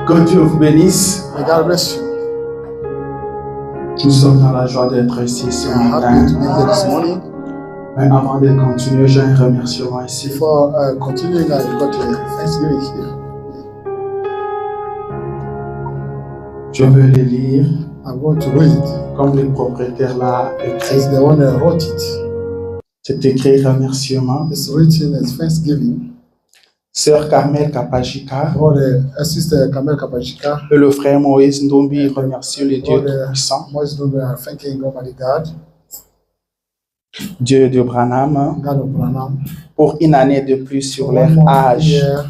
Que Dieu vous bénisse. May God bless you. Nous sommes dans la joie d'être ici ce I'm happy to be matin. here this morning. Mais avant de continuer, j'ai un remerciement ici. Before continuing, I got a Thanksgiving here. Je veux les lire I'm going to read comme le propriétaire l'a écrit. as the one who wrote it. C'est écrit remerciement. It's written as Thanksgiving. Sœur Carmel Kapajika For the Sister Kamel Kapajika, et le frère Moïse Ndombi remercient le Dieu for the Tout-Puissant, Moses Nube are thanking Almighty God, Dieu de Branham, God of Branham, pour une année de plus sur for leur 1 more âge. year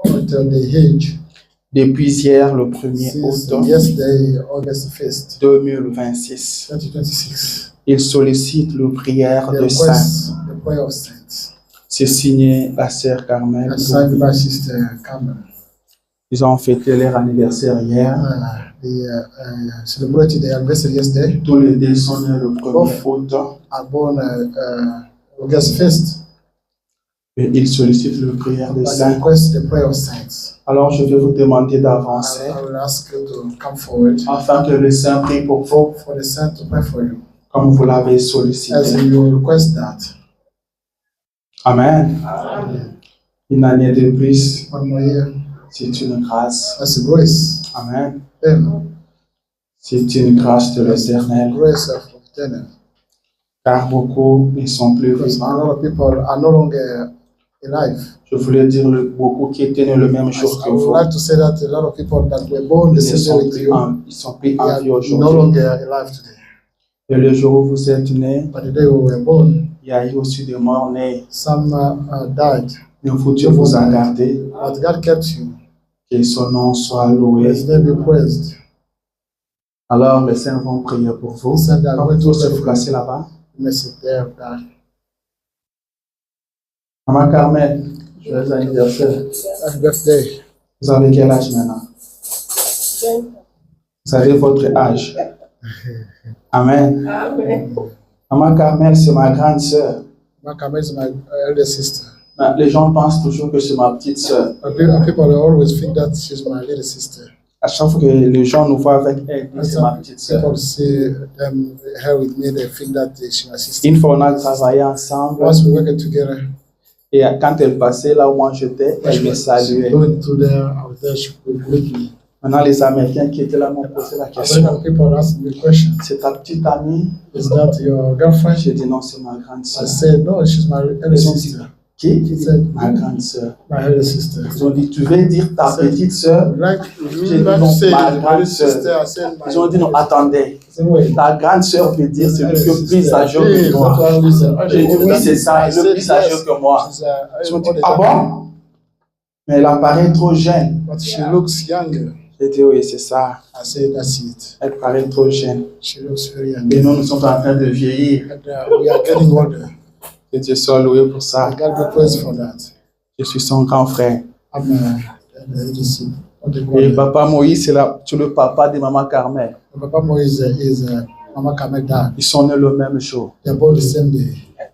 until the age Depuis hier, le 1er since août yesterday, August 1st, 2026. 2026. Ils sollicitent le prière They de saints. request the prayer of saints. C'est signé la sœur Carmel. And signed by Sister Kamel. Ils ont fêté leur anniversaire hier. They celebrated the anniversary yesterday. Tous les deux sont nés le 1er août. Are born August 1st. Et ils sollicitent le prière de And they saints. request the prayer of saints. Alors je vais vous demander d'avancer I will ask you to come forward afin que le Saint prie pour vous for the saint to pray for you, comme vous l'avez as sollicité. you request that. Amen. Une année de plus, 1 more year. c'est une grâce. That's a grace. Amen. Then, C'est une grâce de that's the l'Éternel. grace of eternal. Car beaucoup ne sont plus Because a vivants. lot of people are no longer alive. Je voulais dire beaucoup qui étaient nés le même jour I que would vous. like to say that a lot of people that were born the Ils ne same day sont with plus you, ils sont plus they en are vie no aujourd'hui. longer alive today. Et le jour où vous êtes nés, But the day we were born, il y a eu aussi des morts nés. some died. Mais vous, Dieu vous a gardé. But God kept you. Que son nom soit loué. His name be praised. Alors, les saints vont prier pour vous. The saints are Quand going to vous pray vous for placez you. là-bas. Message there of God. Maman Carmel, joyeux anniversaire. Happy birthday. Vous avez quel âge maintenant? Vous avez votre âge. Amen. Maman Carmel, c'est ma grande sœur. Makame is my elder sister. Les gens pensent toujours que c'est ma petite sœur. People always think that she's my little sister. À chaque fois que les gens nous voient avec elle, ils disent, c'est ma petite sœur. People see her with me, they think that she's my sister. Une fois, on a travaillé ensemble. Once we worked together, Et quand elle passait là où moi j'étais, elle me saluait. going through there, I was there, she would greet me. Maintenant, les Américains qui étaient là m'ont posé la question. American people ask me a question. C'est ta petite amie? Is that your girlfriend? J'ai dit non, c'est ma grande I sœur. said, no, she's my elder Ils ont dit, sister. qui? He said, Ma grande sœur. my elder sister. Ils ont dit, tu veux dire ta petite sœur? Like, J'ai you dit like non, to say ma my grande elder sister, sœur. I said my Ils ont dit non, attendez. I said, wait. Ta grande sœur veut dire c'est My le elder plus sister. âgé Hey, que toi. that's what I said. J'ai dit oui, c'est ça, I elle est le said, plus âgé yes. que moi. She's, Ils ont dit, ah bon? Mais elle apparaît trop jeune. But she looks younger. J'ai dit oui, c'est ça. I said, that's it. Elle paraît trop jeune. She looks very young. Et nous sommes en train de vieillir. And we are getting older. Que Dieu soit loué pour ça. And God be praised for that. Je suis son grand frère. I'm what they call Et it. papa Moïse, c'est le papa de maman Carmel. Papa Mo is Mama Kamel dad. Ils sont nés le même jour. They're born the same day.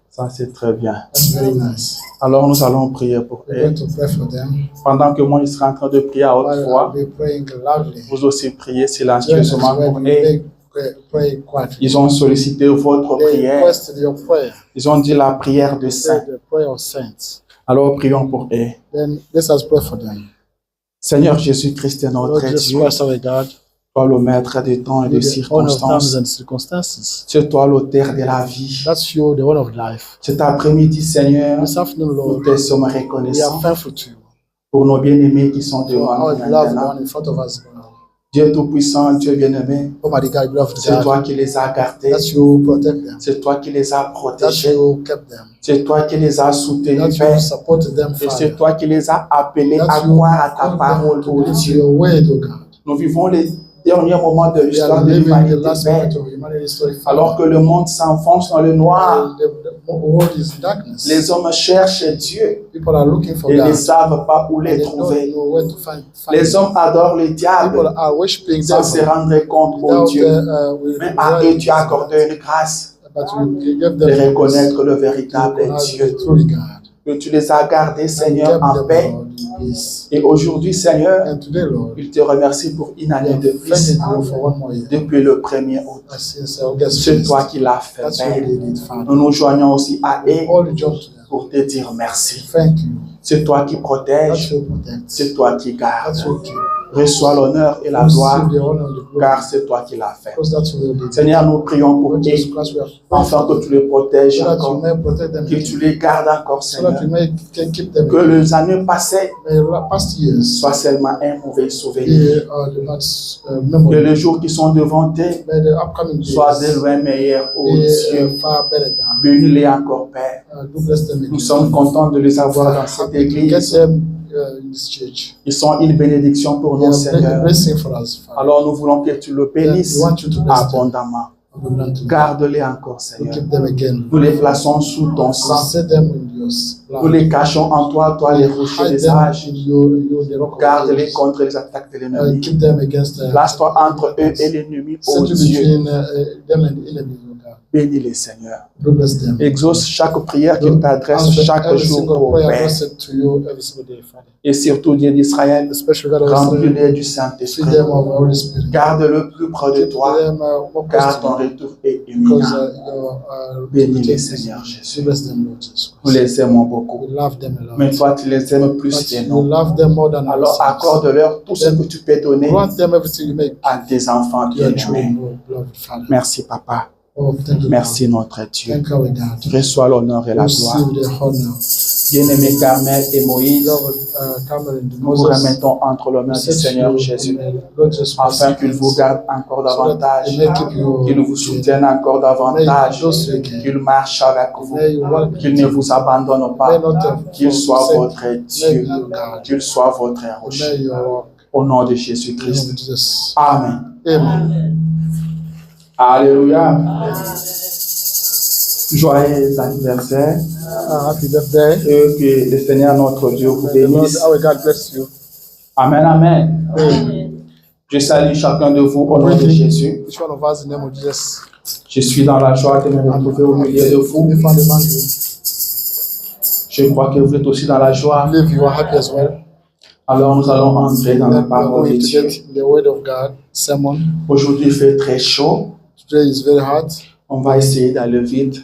Ça, c'est très bien. That's very nice. Alors, nous allons prier pour We're going eux. to pray for them. Pendant que moi, je serai en train de prier à haute While voix, I'll be praying loudly. vous aussi priez Join us silencieusement when pour we eux. pray quietly. Ils ont sollicité votre They prière. requested your prayer. Ils ont dit la prière de They saint. said the prayer of saints. Alors, prions pour eux. Then let us pray for them. Seigneur Jésus-Christ, Lord notre Jesus Dieu, Christ, our God, toi le maître des temps et des the owner of times circonstances. and circumstances. C'est toi l'auteur de la vie. That's you, the one of life. Cet après-midi, Seigneur, This afternoon, nous Lord, te sommes we are reconnaissants thankful to you pour nos bien-aimés qui sont for devant our nous beloved maintenant. one in front of us. Dieu Tout-Puissant, Dieu bien-aimé, Almighty God, beloved c'est God, toi qui les as gardés, that you protect them, c'est toi qui les as that protégés, you kept them, c'est toi qui les as soutenus, that Père, you supported them, et c'est Father, toi qui les as appelés à that you croire à ta called parole, them to ô believe Dieu. your word, O God. Nous vivons les derniers moments de We l'histoire are de living the l'humanité, last Père, moment of humanity story, Father. alors que le monde s'enfonce dans le noir. The world is darkness. Les hommes cherchent Dieu People are looking for et ne God. savent pas où And les they don't trouver. know where to find Les hommes adorent le People diable are worshiping sans se them rendre compte, ô without Dieu. Mais à eux, tu as accordé une grâce but you give de them reconnaître le véritable recognize Dieu. the true God. que tu les as gardés, and Seigneur, kept en them, paix. Lord, in peace. Et aujourd'hui, Seigneur, And today, Lord, il te remercie pour une année de thank plus you for one more year. depuis le 1er août. Since August C'est 1st, toi qui l'as fait, that's what Père. they did, Father. Nous nous joignons aussi à eux All the jobs to them. pour te dire merci. Thank you. C'est toi qui That's protèges, your protect. c'est toi qui gardes. That's your keep. Reçois l'honneur et la gloire, Receive the honor and the glory. car c'est toi qui l'as fait. Because that's what they did. Seigneur, nous prions pour Lord eux, Jesus Christ, we have afin que tu les protèges so that you encore, may protect them, que tu les gardes encore, so that you Seigneur. may can keep them. Que les années passées May past years soient seulement un mauvais souvenir. be the last Que memory. les jours qui sont devant eux May the upcoming soient de days loin meilleurs, oh be Dieu. far better than. Bénis-les encore, Père. Do bless them. Nous sommes contents de les avoir dans cette Happy to get église. them in this church. Ils sont une bénédiction pour They nous, are a Seigneur. blessing for us, Father. Alors nous voulons que tu le bénisses We want you to bless them. abondamment. We want to Garde-les encore, to Seigneur. keep them again. Nous les plaçons sous ton We sang. set them in your Nous blood. les cachons en toi, toi les rochers Hide des them âges. in your the rock of Garde-les ages. contre les attaques de l'ennemi. Keep them against the Place-toi entre eux et l'ennemi, set oh you Dieu. between them and the enemy, Lord God. Bénis-les, Seigneur. Do bless them. Exauce chaque prière qu'ils t'adressent Answer chaque every jour, single oh prayer Père. addressed to you every single day, Father. Et surtout, Dieu d'Israël, Especially God of Israel, remplis-les du feed Saint-Esprit. them of the Holy Spirit. Garde-le plus près de Keep toi, them more car close ton to you, retour est because imminent. your Bénis-les, Seigneur Jésus. So bless them, Lord Jesus Nous Christ. les aimons beaucoup. We love them a lot. Mais toi, tu les aimes plus But que you nous. love them more than Alors ourselves. accorde-leur tout ce que tu peux donner Grant them everything you make. à tes enfants Your bien-aimés. children, Lord, beloved Father. Merci, Papa. Oh, thank you, Merci, notre God. Dieu. Thank you, our God. Reçois l'honneur et la gloire. Receive the honor. Bien-aimés Carmel et Moïse, Beloved Cameron, nous vous Moses, remettons entre les mains du set Seigneur you Jésus, in the Lord Jesus Christ, afin qu'il vous garde encore so that davantage, He may keep you, qu'il vous soutienne encore davantage, those again. qu'il marche avec vous, May you walk with qu'il ne Him. vous abandonne May pas, not qu'il soit forsake votre you. May Dieu, be your God. qu'il soit votre May rocher. you walk Au nom de in the name Jésus-Christ. of Jesus. Amen. Amen. Alléluia. Joyeux anniversaire Happy birthday. et que le Seigneur notre Dieu vous May the Lord, bénisse. our God, bless you. Amen, amen. Je salue chacun de vous au nom de Jésus. Each one of us in the name of Jesus. Je suis dans la joie de me retrouver au milieu de vous. We found among you. Je crois que vous êtes aussi dans la I joie. believe you are happy as well. Alors nous allons entrer dans la That we are parole de going to Dieu. get the word of God sermon. Aujourd'hui il fait très chaud. Today is very hard. On va essayer d'aller vite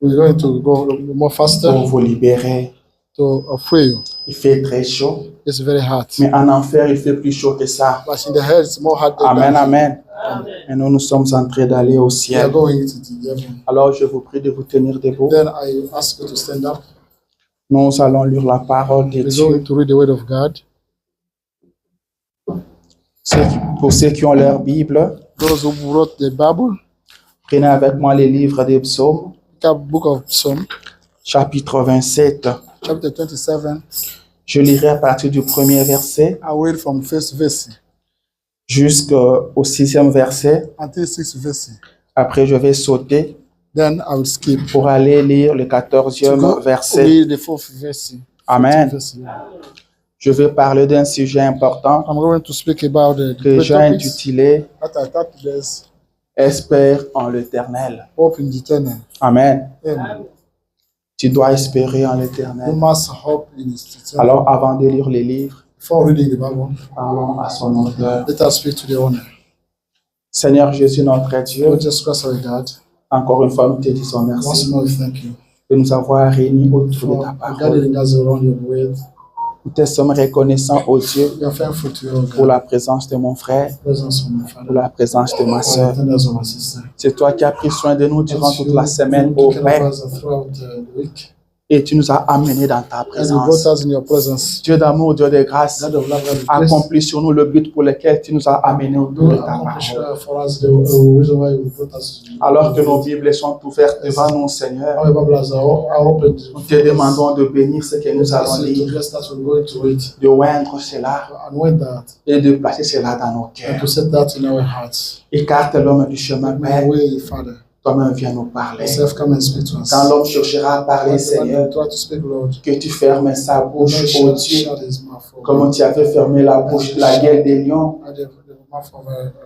We're going to go more faster pour vous libérer. to free you. Il fait très chaud. It's very hard. Mais en enfer, il fait plus chaud que ça. But in the head, it's more hard than Amen, that. amen. Et nous sommes en train d'aller au We are ciel. going to the heaven. Alors je vous prie de vous tenir debout. Then I ask you to stand up. Nous allons lire la parole de We're Dieu. going to read the word of God. Pour ceux qui ont leur Bible, Those who wrote the Bible, prenez avec moi les livres des psaumes, book of Psalm, chapitre 27. chapter 27. Je lirai à partir du premier verset I read from first verse jusqu'au 6e verset. until 6th verse. Après, je vais sauter Then I will skip pour aller lire le to 14e go verset. read the 4th verse. Amen. 14th verse. Je vais parler d'un sujet important I'm going to speak about the que j'ai topics intitulé that I thought there's Espère en l'Éternel. hope in the eternal. Amen. Amen. Tu dois espérer en You l'Éternel. must hope in His eternal. Alors, avant de lire les livres, Before reading the Bible, parlons à son auteur. let us speak to the owner. Seigneur Jésus, notre Dieu, Lord Jesus Christ, our God, encore une fois, nous te disons once merci more we thank you de nous avoir réunis autour de for ta parole. gathering us around your word. Nous te sommes reconnaissants, ô Dieu, We are thankful to you, O pour God, la présence de mon frère, presence of my pour Father, la présence de ma for the soeur. tenderness of my sister. C'est toi qui as pris soin de nous durant Once toute you la semaine, ô took care Père, of us throughout the week, et tu nous as amenés dans ta and you brought présence. us in your presence. Dieu d'amour, Dieu de grâce, God of love, God of grace, accomplis sur nous le but pour lequel tu nous as amenés autour do de ta accomplish parole. for us the reason why you brought us. Alors que nos Bibles sont ouvertes devant nous, Seigneur, Our Bibles are open. nous te demandons de bénir ce que nous allons To lire, bless that we're going to read, de oindre cela and with that, et de placer cela dans nos and cœurs. to set that in our hearts. Écarte l'homme du chemin, My Père, way, Father. toi-même viens nous parler. Yourself, come and speak to us. Quand l'homme cherchera à parler, When Seigneur, you try to speak, Lord, que tu fermes sa bouche, ô Dieu, shut his mouth. comme tu avais fermé la bouche, la gueule des lions, And the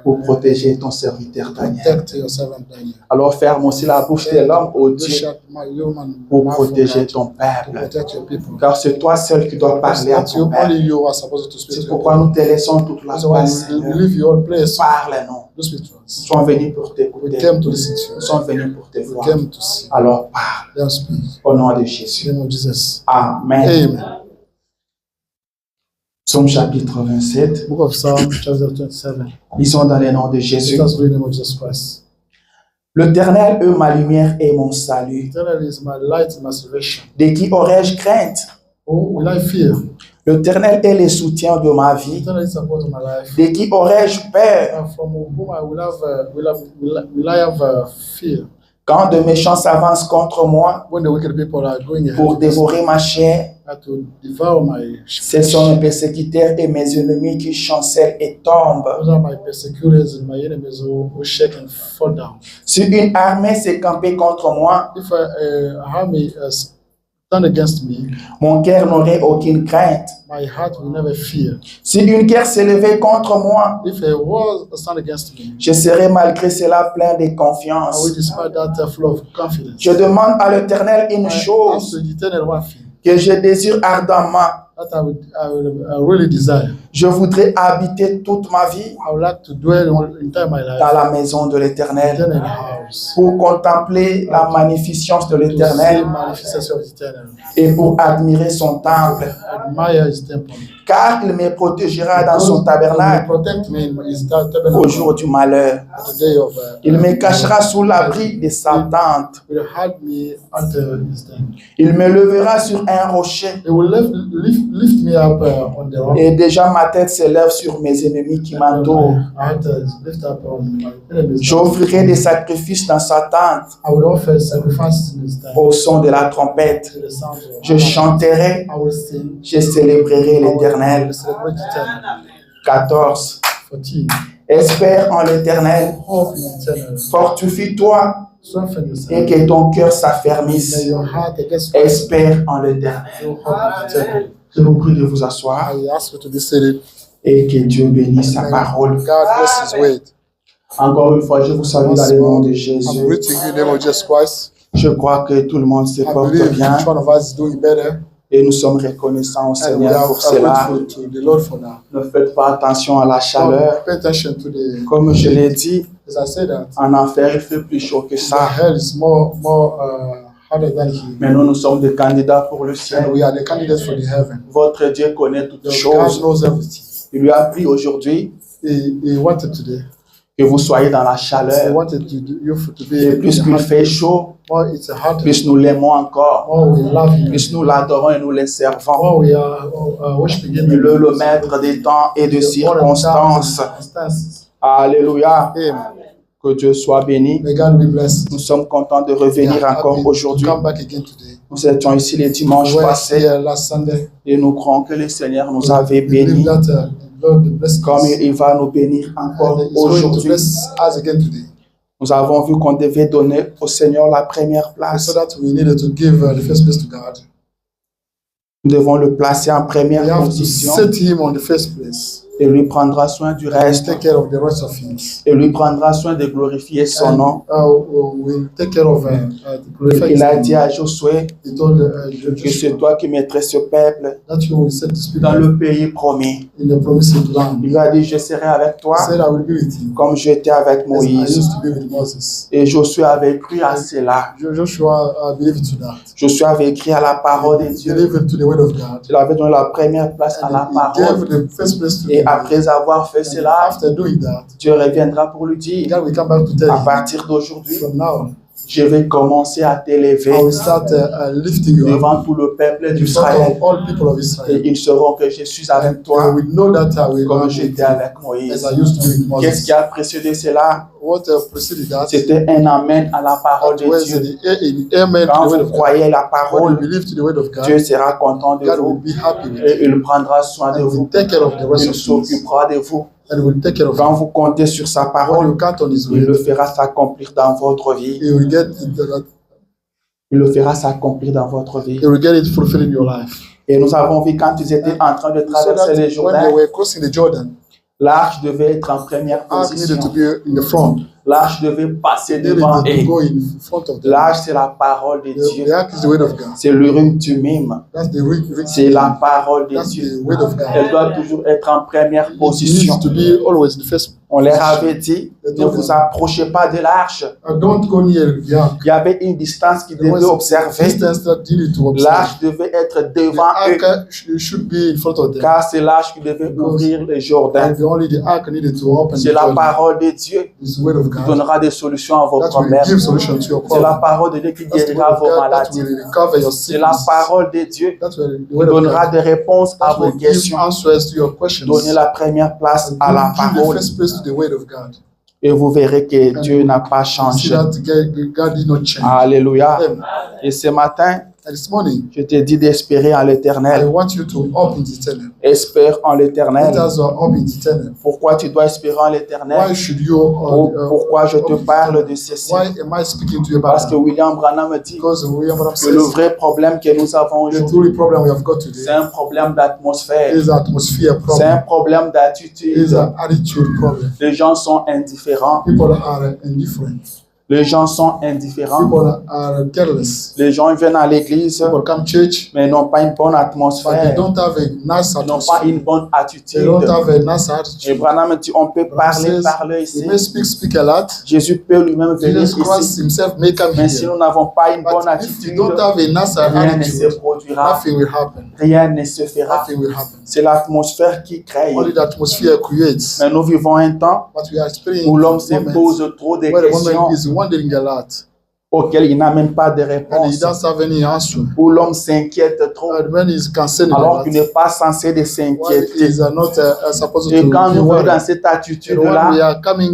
pour protéger ton serviteur Daniel. protect your servant Daniel. Alors ferme aussi la bouche de l'homme, ô Do Dieu, shut my human pour mouth, O protéger God, ton to peuple. protect your people. Car c'est toi seul qui dois Because parler à that ton you, peuple. only you are supposed to speak C'est to your pourquoi people. nous te laissons toute la That's why place, we Seigneur. leave your place. Parle-nous. Do speak to Nous us. sommes venus pour We t'écouter. came to listen to Nous you. sommes venus pour te We voir. came to see. Alors parle Let us speak. au nom de In Jésus. the name of Jesus. Amen. Amen. Psaume chapitre 27. Book of Psalm, chapter 27. Lisons dans le nom de Jésus. Let us read in the name of Jesus Christ. L'Éternel est ma lumière et mon salut. Eternal is my light and my salvation. De qui aurais-je crainte? Oh, will I fear? L'Éternel est le soutien de ma vie. Eternal is the support of my life. De qui aurais-je peur? And from whom I will I have fear? Quand de méchants s'avancent contre moi When the wicked people are going pour ahead dévorer ma chair, to devour my ce sont mes persécuteurs et mes ennemis qui chancellent et tombent. Those are my persecutors and my enemies who shake and fall down. Si une armée s'est campée contre moi, If an army stand against me, mon cœur n'aurait aucune crainte. my heart will never fear. Si une guerre s'est levée contre moi, If a war stand against me, je serai malgré cela plein de I confiance. will despite that full of confidence. Je demande à l'Éternel une I ask chose to the eternal one thing que je désire ardemment. that I really desire. Je voudrais habiter toute ma vie I would like to dwell entire my life dans la maison de l'Éternel eternal house. pour contempler la magnificence de To see l'Éternel manifestation of the eternal. et pour admirer son temple. Admire his temple. Car il me protégera dans son He will tabernacle protect me in his au tabernacle jour du malheur. at the day of Il me cachera sous l'abri de sa tente. will hide me until his time. Il me levera sur un rocher. He will lift me up on the rock. Et déjà ma tête s'élève sur mes ennemis qui m'entourent. I had to lift up on my enemies. J'offrirai des sacrifices dans sa tente I will offer sacrifices in his time. au son de la trompette. To the sound of Je chanterai, I will sing. je célébrerai I l'Éternel. will celebrate eternal. 14. 14. Espère en l'Éternel, Hope in eternal. fortifie-toi Strengthen et yourself. que ton cœur May s'affermisse. your heart against Espère en l'Éternel. your hope in eternal. Je vous prie de vous asseoir I ask you to be seated. et que Dieu bénisse sa parole. God bless his word. Encore une fois, je vous salue dans le nom de I'm Jésus. greeting you in the name of Jesus Christ. Je crois que tout le monde se I porte believe bien each one of us is doing better. et nous sommes reconnaissants au And we Seigneur are pour cela. grateful to the Lord for that. Ne faites pas attention à la chaleur. Pay attention to the, Comme je l'ai dit, as I say that, en enfer, il fait plus chaud que the ça. hell is more harder than here. Mais nous sommes des candidats pour le ciel. And we are the candidates for the heaven. Votre Dieu connaît toutes God choses. knows everything. Il lui a pris aujourd'hui He wanted today. que vous soyez dans la He chaleur. wanted you to be Et plus qu'il fait chaud, more it's harder. plus nous l'aimons encore. More we love him. Plus nous l'adorons et nous le servons. More we are worshiping him. Il est le maître des temps et des circonstances. Alléluia. Amen. Que Dieu soit béni. May God be blessed. Nous sommes contents de revenir We are encore happy aujourd'hui. to come back again today. Nous étions ici les dimanches We were passés here last Sunday. et nous croyons que le Seigneur nous avait We believe bénis that the Lord blessed comme us. il va nous bénir encore And he's going to aujourd'hui. bless us again today. Nous avons vu qu'on devait donner au Seigneur la première place. So that we needed to give the first place to God. Nous devons le placer en We première have to position set him on the first place. et lui prendra soin du And reste. take care of the rest of things. Et lui prendra soin de glorifier son And, nom. we'll take care of the glorify Il a his dit name. à Josué He told que c'est Joshua toi qui mettrais ce peuple that you will set this dans people le pays promis. in the promised land. Il lui a dit, je serai avec toi He said, I will be with you. comme j'étais avec As I Moïse. used to be with Moses. Et Josué avait cru à cela. Joshua believed to that. Josué avait cru à la parole de He Dieu. believed to the word of God. Il avait donné la première place à la And he gave parole. the first place to Et the après avoir fait And cela, after doing that, Dieu reviendra pour lui dire, God will come back to tell à you, partir d'aujourd'hui, from now, je vais commencer à t'élever I will start lifting you up devant tout le peuple in front d'Israël. of all people of Et Israel. ils sauront que je suis avec And toi we know that I will comme be with j'étais you, avec as Moïse. I used to be with Qu'est-ce Moses. qui a précédé cela? What preceded that? C'était un amen à la parole That de was Dieu. the amen to Quand the word vous of God. croyez la When you parole, believe to the word of God, Dieu sera content de God will vous be happy with et you. il prendra soin de And will vous. take care of the rest Il of things. s'occupera de vous. And will take care of Quand you. vous comptez sur sa When parole, you count on his il le word, fera s'accomplir dans votre vie. he will get it, Il le fera s'accomplir dans votre vie. he will get it fulfilled in your life. Et nous avons vu quand ils étaient en train de So traverser that les when Jourdain, they were crossing the Jordan, L'arche devait être en première Ark needed to position. be in the front. L'arche devait passer Needed devant to eux. go in front of them. L'arche, c'est la parole de Dieu. The ark is the word of God. C'est l'Urim Tumim. That's the C'est la parole de That's Dieu. the word of God. Elle doit toujours être en première It position. needs to be always the first. On leur avait dit, ne vous approchez pas de l'arche. Don't go near the ark. Il y avait une distance qu'ils There devaient was a observer. distance that you need to observe. L'arche devait être The devant eux, ark should be in front of them. car c'est l'arche qui devait ouvrir le Jourdain. And only the ark needed to open. C'est la parole de Dieu It's the word of qui God. donnera des solutions à vos That will problèmes. give solution to your C'est la problem. parole de Dieu qui That's the guérira word of vos God that maladies. will recover your C'est la sickness. parole de Dieu That's the qui word of donnera God. des réponses à That vos will give questions. answers to your questions. Donnez la première place à la Give the parole first place to the word of God. et vous verrez que Dieu n'a pas See changé. that God did not change. Alléluia. Amen. Et ce matin, And this morning, je te dis d'espérer en I l'Éternel. want you to hope in the eternal. Espère en Let l'Éternel. us hope in the eternal. Pourquoi tu dois espérer en l'Éternel? Why should you? Pourquoi je te parle de ceci? Why am I speaking to you Parce about que that? William Branham me dit Because William Branham que le says vrai problème que nous avons the aujourd'hui, only problem we have got c'est today un problème d'atmosphère. is atmosphere C'est un problem. problème Is d'attitude. an attitude problem. Les gens sont indifférents. People are indifferent. Les gens sont indifférents. People are careless. Les gens viennent à l'église, People come to church, mais n'ont pas une bonne but they atmosphère. don't have a nice Ils n'ont pas atmosphere. une bonne They attitude. don't have a nice Et attitude. Branham me dit, on peut parler We ici. may speak a lot. Jésus peut lui-même venir Jesus Christ ici. himself may come Mais si here. nous n'avons pas une bonne But if attitude, you don't have a nice rien ne se attitude, produira. nothing will happen. Rien ne se fera. Nothing will happen. C'est l'atmosphère qui crée. Only the atmosphere creates. Mais nous vivons un temps But we are experiencing où l'homme a se moment pose trop de where the questions woman is wondering a lot auxquelles il n'a même pas de and he réponse. doesn't have any answer. Où l'homme s'inquiète trop And when he's concerned alors about qu'il n'est pas censé de why s'inquiéter. is not supposed Et to quand be nous venons worried. dans cette And when we attitude-là, are coming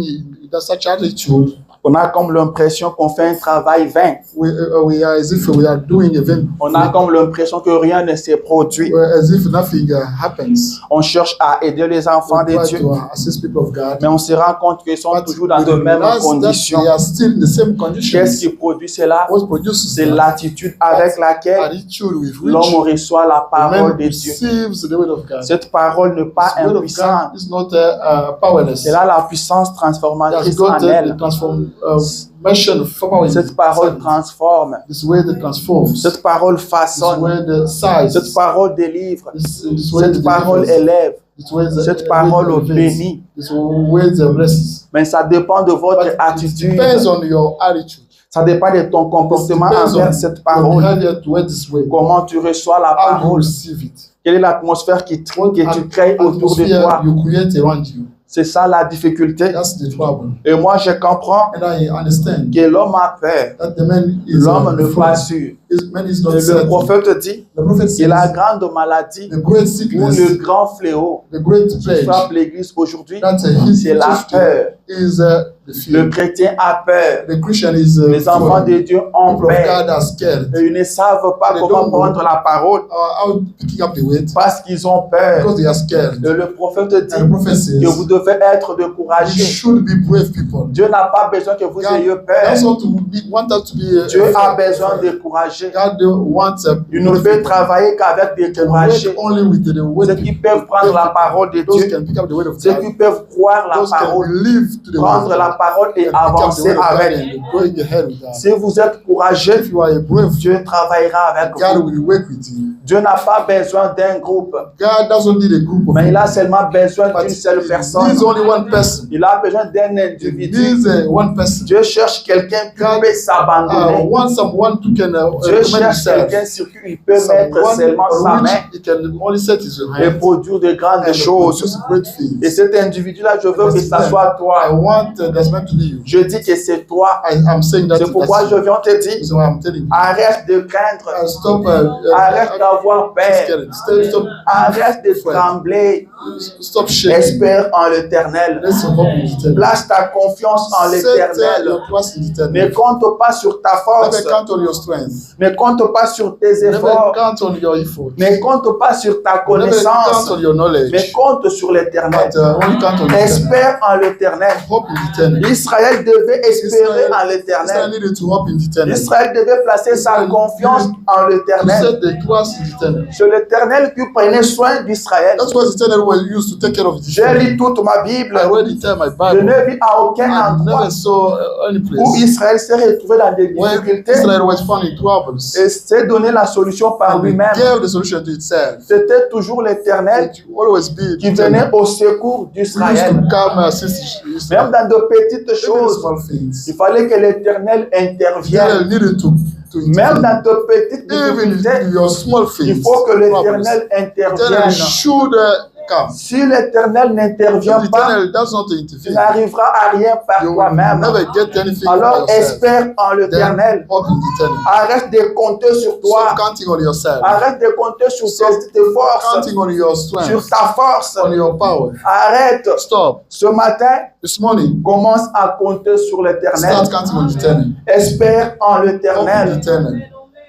in such attitude, on a comme l'impression qu'on fait un travail vain. we are as if we are doing a thing, On a comme l'impression que rien ne s'est produit. as if nothing happens. On cherche à aider les enfants We de try Dieu, to assist people of God. mais on se rend compte qu'ils sont But toujours dans we de mêmes realize that conditions. they are still in the same Qu'est-ce conditions. qui produit cela? What produces C'est that? l'attitude avec laquelle Attitude with l'homme which reçoit la the man parole de Dieu. receives the word of God. Cette parole n'est pas The word of impuissante. God is not powerless. Elle a la puissance It has transformatrice got en the elle. transformation power in Cette parole it. transforme. This way that transforms. Cette parole This façonne. way that size. Cette parole délivre. This way Cette that parole delivers. élève. This way that Cette parole elevates. bénit. This way that blesses. Mais ça dépend de votre But it attitude. depends on your attitude. Ça dépend de ton comportement It depends envers on cette your parole. behavior towards this way. Comment tu reçois la How you parole. receive it. Quelle est l'atmosphère que tu crées autour de Atmosphere toi. you create around you. C'est ça la difficulté. That's the trouble. Et moi, je comprends And I understand que l'homme a peur. that the man is L'homme n'est pas sûr. Man is not Le certain. prophète dit The prophet que la says grande maladie the great ou sickness, le grand fléau the great qui plague, frappe l'Église aujourd'hui, that's a hit c'est la peur. is the Le fear. chrétien a peur. The Christian is Les enfants de Dieu ont people of peur. God are scared. Et ils ne savent pas They comment don't know. prendre la parole How picking up the weight parce qu'ils ont peur. because they are scared. Et le prophète And the dit prophet says que vous devez être you découragés. should be brave people. Dieu n'a pas besoin que vous ayez God peur. also want us to be Dieu a afraid. besoin de décourager. God wants Il ne peut travailler qu'avec des can découragés. work only with the word. Ceux qui peuvent prendre la parole de Those Dieu, can pick up the word of ceux God. qui peuvent croire la Those can parole, believe to the word prendre of la God. parole et Can pick up the avancer word of God avec. and going ahead with that. Si vous êtes courageux, If you are a brave, Dieu travaillera avec God vous. will work with you. Dieu n'a pas besoin d'un groupe, God doesn't need a group of mais il a people, seulement besoin but d'une seule he personne. needs only one person. Il a besoin d'un He individu. needs one person. Dieu cherche quelqu'un qui peut s'abandonner. Want someone who can Dieu recommend cherche himself. quelqu'un sur qui il peut mettre seulement on sa which main he can only set his et hand produire de grandes and choses. produce great things. Et cet individu-là, je veux que ça soit I toi. want that's meant to be you. Je dis que c'est toi. I'm saying that. C'est pourquoi je viens te dire, So I'm telling you. arrête de craindre, Stop. arrête d'avoir peur, arrête de trembler, Stop shaking. espère en l'Éternel. Let's hope in the eternal. Place ta confiance en Set l'Éternel. your trust in the eternal. Ne compte pas sur ta force, Never count on your strength. ne compte pas sur tes Never efforts, count on your effort. ne compte pas sur ta Never count connaissance, on your knowledge. mais compte sur l'Éternel. But only count on the eternal. Espère en l'Éternel. Hope in the eternal. Israël devait espérer en Israel l'éternel. needed to hope in the eternal. Israël devait placer sa confiance en To l'éternel. set the trust in the eternal. C'est l'éternel qui prenait soin d'Israël. That's why the eternal was used to take care of the J'ai eternal. lu toute ma Bible. I read it in my Je Bible. ne vis à aucun I endroit never saw any où place Israël s'est retrouvé dans des where difficultés Israel was found in troubles. et s'est donné la solution par And he lui-même. gave the solution to itself. C'était toujours l'éternel It will always be qui the venait eternal. au secours He used d'Israël. to come and assist Même Israel. dans de petites Even choses, small things. il fallait que l'éternel Israel intervienne. needed to Même intervene. dans de petites Even difficultés, in your small things. il faut que problems. l'éternel Eternal intervienne. should come. Si l'éternel If n'intervient the pas, eternal does not tu intervene, n'arriveras à rien par you will toi-même. never get anything Alors by yourself. espère en Then l'éternel. hope in the eternal. Arrête de compter sur toi. Stop counting on yourself. Arrête de compter sur Stop tes forces, counting on your sur strength, ta force. on your power. Arrête. Stop. Ce matin, This morning, commence à compter sur l'éternel. start counting on the eternal. Espère en Hope in the l'éternel. eternal.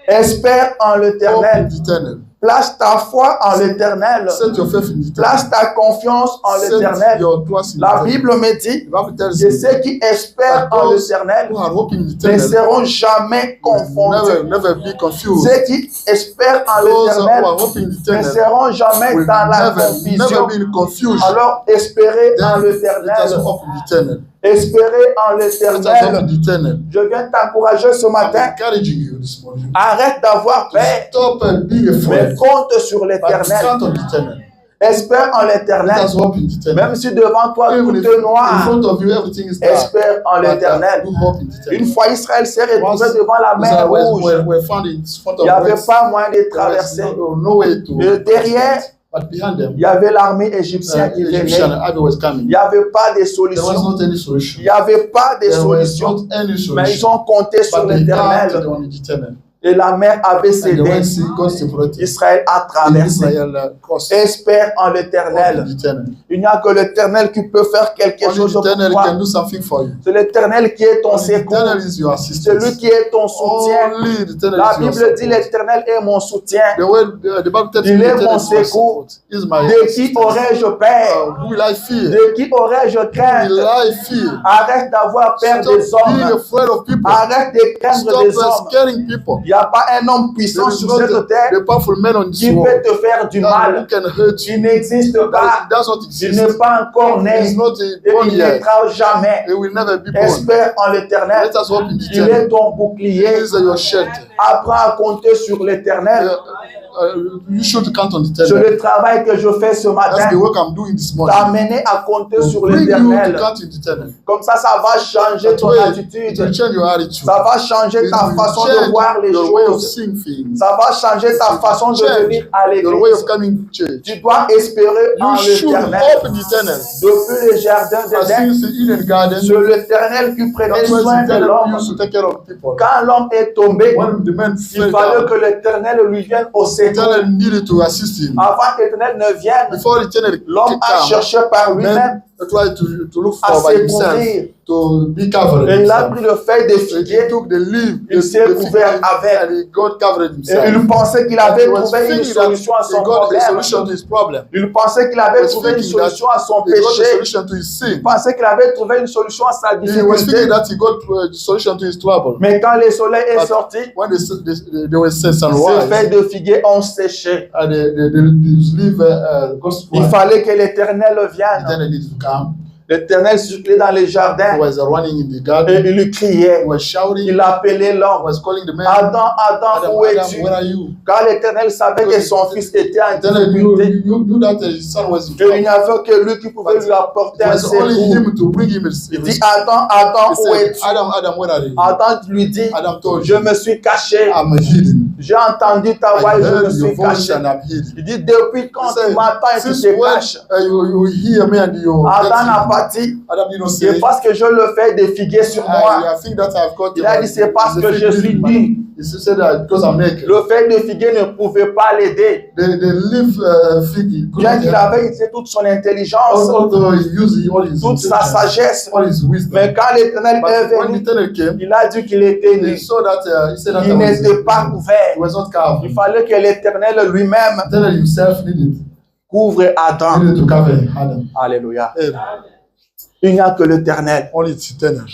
Espère en Hope in l'éternel. the eternal. Place ta foi en l'éternel. Set your faith in the eternal. Place ta confiance en Set l'éternel. your trust in the La eternal. Bible me dit The Bible tells que you ceux qui espèrent that en those l'éternel who are hoping in the ne eternal seront jamais confondés. never be confused. Ceux qui espèrent en Those who l'éternel are hoping in the ne eternal seront jamais will dans la never confusion. be in confusion. Alors espérez en Then let us l'éternel. hope in the eternal. Espérez en Let us hope in l'éternel. the eternal. Je viens t'encourager ce I'm matin. encouraging you this morning. Arrête d'avoir peur, Stop being mais afraid. compte sur But l'éternel. count on the eternal. Espère en Let l'éternel. us hope in the eternal. Même si devant toi Even tout if est in noir, front of you everything is dark, espère en but l'éternel. do hope in the eternal. Une fois Israël s'est retrouvé Once devant la mer rouge, we're found in front il of n'y avait Red Sea, pas moyen de there was traverser. no way to Et derrière, but behind them, il y avait l'armée égyptienne qui Egyptian venait. army was Il coming. n'y avait pas de There was solution. not any Il solution. n'y avait pas de There was solution. not any Mais ils solution. ont compté sur But they counted l'éternel. on the eternal. Et la mer avait And the cédé. Red Sea got separated. Israël a And traversé. Israel crossed. Espère en Hope in l'éternel. the eternal. Il n'y a que l'éternel qui peut faire quelque Only chose the pour eternal toi. can do something for you. C'est l'éternel qui est ton Only the secours. eternal is your assistance. Celui qui est ton soutien. Only the eternal La is your Bible dit support. l'éternel est mon soutien. The Bible tells Il me est the eternal mon is my secours. support. Is my De qui assistance. aurais-je peur? Who will I fear? De qui aurais-je Who will crainte? I fear? Arrête d'avoir peur des Stop being hommes. afraid of people. Arrête de craindre Stop des hommes. scaring people. Il n'y a pas un homme puissant There is sur not cette terre the powerful man on this qui peut world te faire du who mal. can hurt you. Il n'existe pas. That does not Il exist. n'est pas encore He né. is not Et born il yet. n'étra jamais. He will never be born. Espère en l'éternel. Let us hope in the Il est eternal. ton He bouclier. is your shelter. Apprends à compter sur l'éternel. You should count on the C'est eternal. le travail que je fais ce That's matin. the work I'm doing this morning. T'amener à compter sur To bring you to l'éternel. count in the eternal. Comme ça va changer That ton way, it attitude. will change your attitude. Ça va changer It ta will façon de change voir les your way of choses. seeing things. Ça va changer ta façon de Change venir à your way of l'église. coming to church. Tu dois espérer en You should l'éternel. hope in the eternal. Depuis le jardin As d'Éden, since the Eden Garden, c'est l'éternel qui prenait that's why soin the de eternal l'homme. used to take care of people. Quand l'homme est tombé, When the man il fell fallait down, que l'éternel lui vienne au the secours. eternal needed to assist him. Avant que l'éternel ne vienne, Before the eternal l'homme a come, cherché par lui-même man tried to look à for by se himself, couvrir. to be covered Et il a himself. pris le feuille de He figuier took the leaf, Il s'est the couvert fig, avec. and he got covered et himself. il pensait qu'il avait He was trouvé une thinking that solution à he son got a problème. solution to his problem. Il pensait qu'il avait He was trouvé une thinking that solution à son he got a péché. solution to his sin. Il pensait qu'il avait trouvé une solution à sa He was difficulté. thinking that he got a solution to his trouble. Mais quand le soleil est But sorti, when they were set ces sunrise, feuilles de figuier ont séché. and the leaf got Il spoiled, fallait que l'éternel vienne. then he needed to come. L'éternel circulait dans les He jardins was running in the et garden. il lui criait. He was shouting. Il appelait He l'homme. was calling the man. Adam, Adam, Adam, où Adam, es-tu? where are you? Quand l'éternel savait que son fils était en Then difficulté, you knew that his son was in et il trouble. n'y avait que lui qui pouvait lui apporter It un was only secours. him to bring him Il dit, Adam, Adam, He où said, es-tu? Adam, Adam, where are you? Adam lui dit, Adam told je you, me suis caché. I'm hidden. J'ai entendu ta I voix et je me heard your suis voice caché. and I'm hidden. Il dit, depuis quand He said, tu m'attends et tu since te when caches? you hear me and you Adam n'a pas dit, Adam did not c'est say, parce que je le fais de figuer sur moi. I think that I've got Il a dit, c'est parce que je suis nu. He said that because I'm naked. Le fait de figuer ne pouvait pas l'aider. The leaf fig, Bien qu'il avait utilisé toute son intelligence, although he used all his toute sa intelligence, sagesse. all his wisdom. Mais quand l'éternel But est when the venu, eternal came, il a dit qu'il était he nu. saw that he said that Il n'était pas he couvert. was not covered. Il fallait que l'éternel lui-même The eternal himself needed couvre Adam. to cover Adam. Alléluia. Il n'y a que l'Éternel Only it's eternal.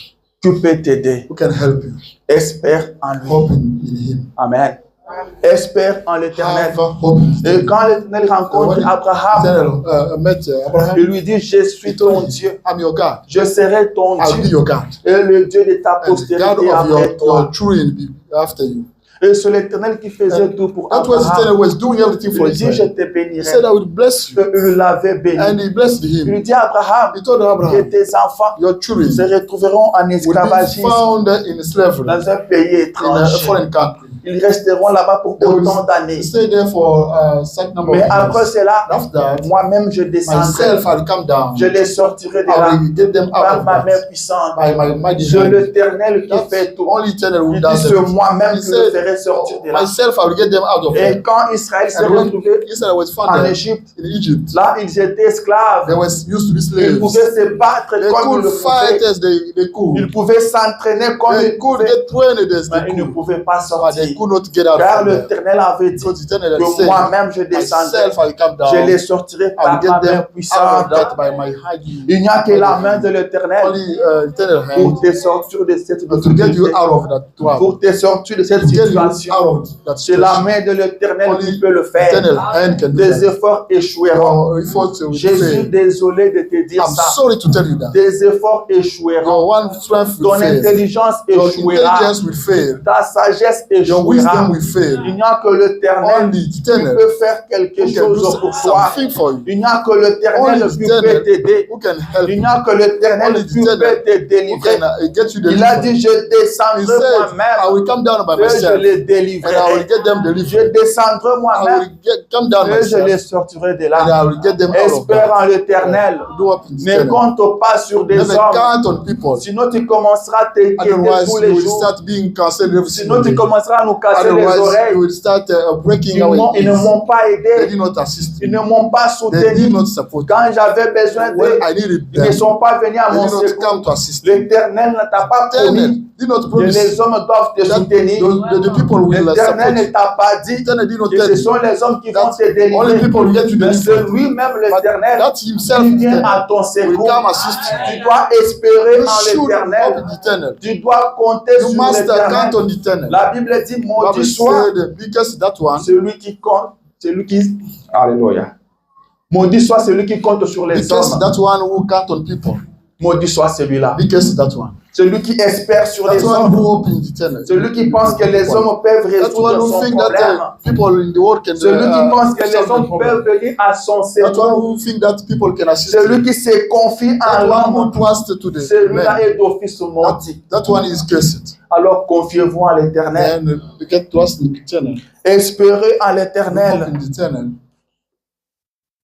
qui peut t'aider. Who can help you? Espère en lui. Hope in him. Amen. Espère en l'Éternel. Have hope in Et him. quand l'Éternel rencontre Abraham, Eternal, met Abraham. il lui dit, je suis ton Dieu. I'm your God. Je serai ton I'll be Dieu your God. et le Dieu de ta And the God postérité of après toi. your children will be after you. Et c'est l'Éternel qui faisait tout pour That was Abraham. Eternal was doing everything Il for lui dit, je Israel. te He bénirai. said, I will bless you. Il l'avait béni. And he blessed Il him. lui dit à Abraham, He told que Abraham, tes enfants your children se retrouveront en will be esclavagisme found in slavery dans un pays in a étranger. foreign country. Ils resteront là-bas pour They will autant d'années. stay there for a certain number Mais of après years. cela, After that, moi-même je descendrai. myself, I'll come down. Je les sortirai de I là will get them out par of ma main that. puissante. By my mighty Je hand. l'Éternel qui That's fait tout. only Eternal who Il does dit c'est it. moi-même He qui le said, ferai sortir de là. myself, I will get them out of Et there. quand Israël s'est And when retrouvé Israel was found en there Égypte, in Egypt, là ils étaient esclaves. they were used to be Ils slaves. pouvaient se battre They comme ils could le fight pouvaient. as they could. Ils pouvaient s'entraîner comme They ils could pouvaient. get trained as Mais they ils ne could. pouvaient pas But sortir. they could not get out Car from there. l'Éternel avait dit Because Eternal que said, moi-même je descendrai. myself, I will come Je down. les sortirai I will par ma get main them out of puissante. that by my hand. Il n'y a que la main de l'Éternel Only Eternal hand pour te sortir de cette to get you difficulté, out of that trouble. pour te sortir de cette To get you situation. out of that C'est la situation. main de l'Éternel Only qui peut le faire. Eternal hand can do Des that. efforts échoueront. Your efforts will Je suis fail. désolé de te dire I'm ça. sorry to tell you that. Des efforts échoueront. Your one strength will Ton fail. intelligence Your échouera. intelligence will fail. Ta sagesse Your échouera. wisdom will fail. Il n'y a que l'Éternel Only qui Eternal peut faire quelque who can do chose pour toi. something for you. Il n'y a que l'Éternel Only qui Eternal peut t'aider. who can help Il you. n'y a que l'Éternel Only qui Eternal peut te who délivrer. can get you Il a delivered. dit, je He descendrai said, I moi-même will come down by et je myself les and I will délivrerai. get them Je delivered. descendrai I moi-même will come down et je les myself sortirai de and là. I will get them out of Espère that. en l'Éternel. Do up in Ne Eternal. compte pas sur des Never hommes. count on people. Sinon, tu commenceras à t'inquiéter Otherwise, tous you les will jours. start being cancelled every Sinon, single tu day. commenceras à nous casser les Otherwise, you oreilles. will start breaking Ils our ne ears. m'ont pas They aidé. did not assist Ils me. ne m'ont pas They did soutenu. not support me. Quand j'avais besoin When d'eux, I needed ils ne them, sont pas venus à they mon did not secours. come to assist me. L'Éternel ne t'a pas Eternal promis did not que promise les hommes doivent te that soutenir. the people will L'Éternel ne support t'a pas dit you. Eternal did not que tell ce you sont les hommes qui vont that te only délivrer. people will get you Mais c'est delivered. lui-même But l'Éternel that himself qui vient Eternal à ton will secours. come assist you. Tu dois espérer You en should hope l'Éternel. in Eternal. Tu dois compter You sur must l'Éternel. count on Eternal. La Bible dit, maudit Bible soit said, because that one, celui qui compte, celui qui... Alléluia. Maudit soit celui qui compte sur les because hommes. that one who count on people, Maudit soit celui-là. because that one, Celui qui espère sur that les one hommes. who hope in Eternal, Celui qui pense que les hommes peuvent that one résoudre who son think problème. that people in the world can Celui qui pense que les solve the hommes problem. peuvent venir à son That one secours. who think that people can assist Celui you. qui se confie That en one who l'homme. trust to the Celui-là man. est d'office maudit. That one is cursed. Alors confiez-vous en l'Éternel. And you can trust in Eternal. Espérez en Hope l'Éternel in Eternal,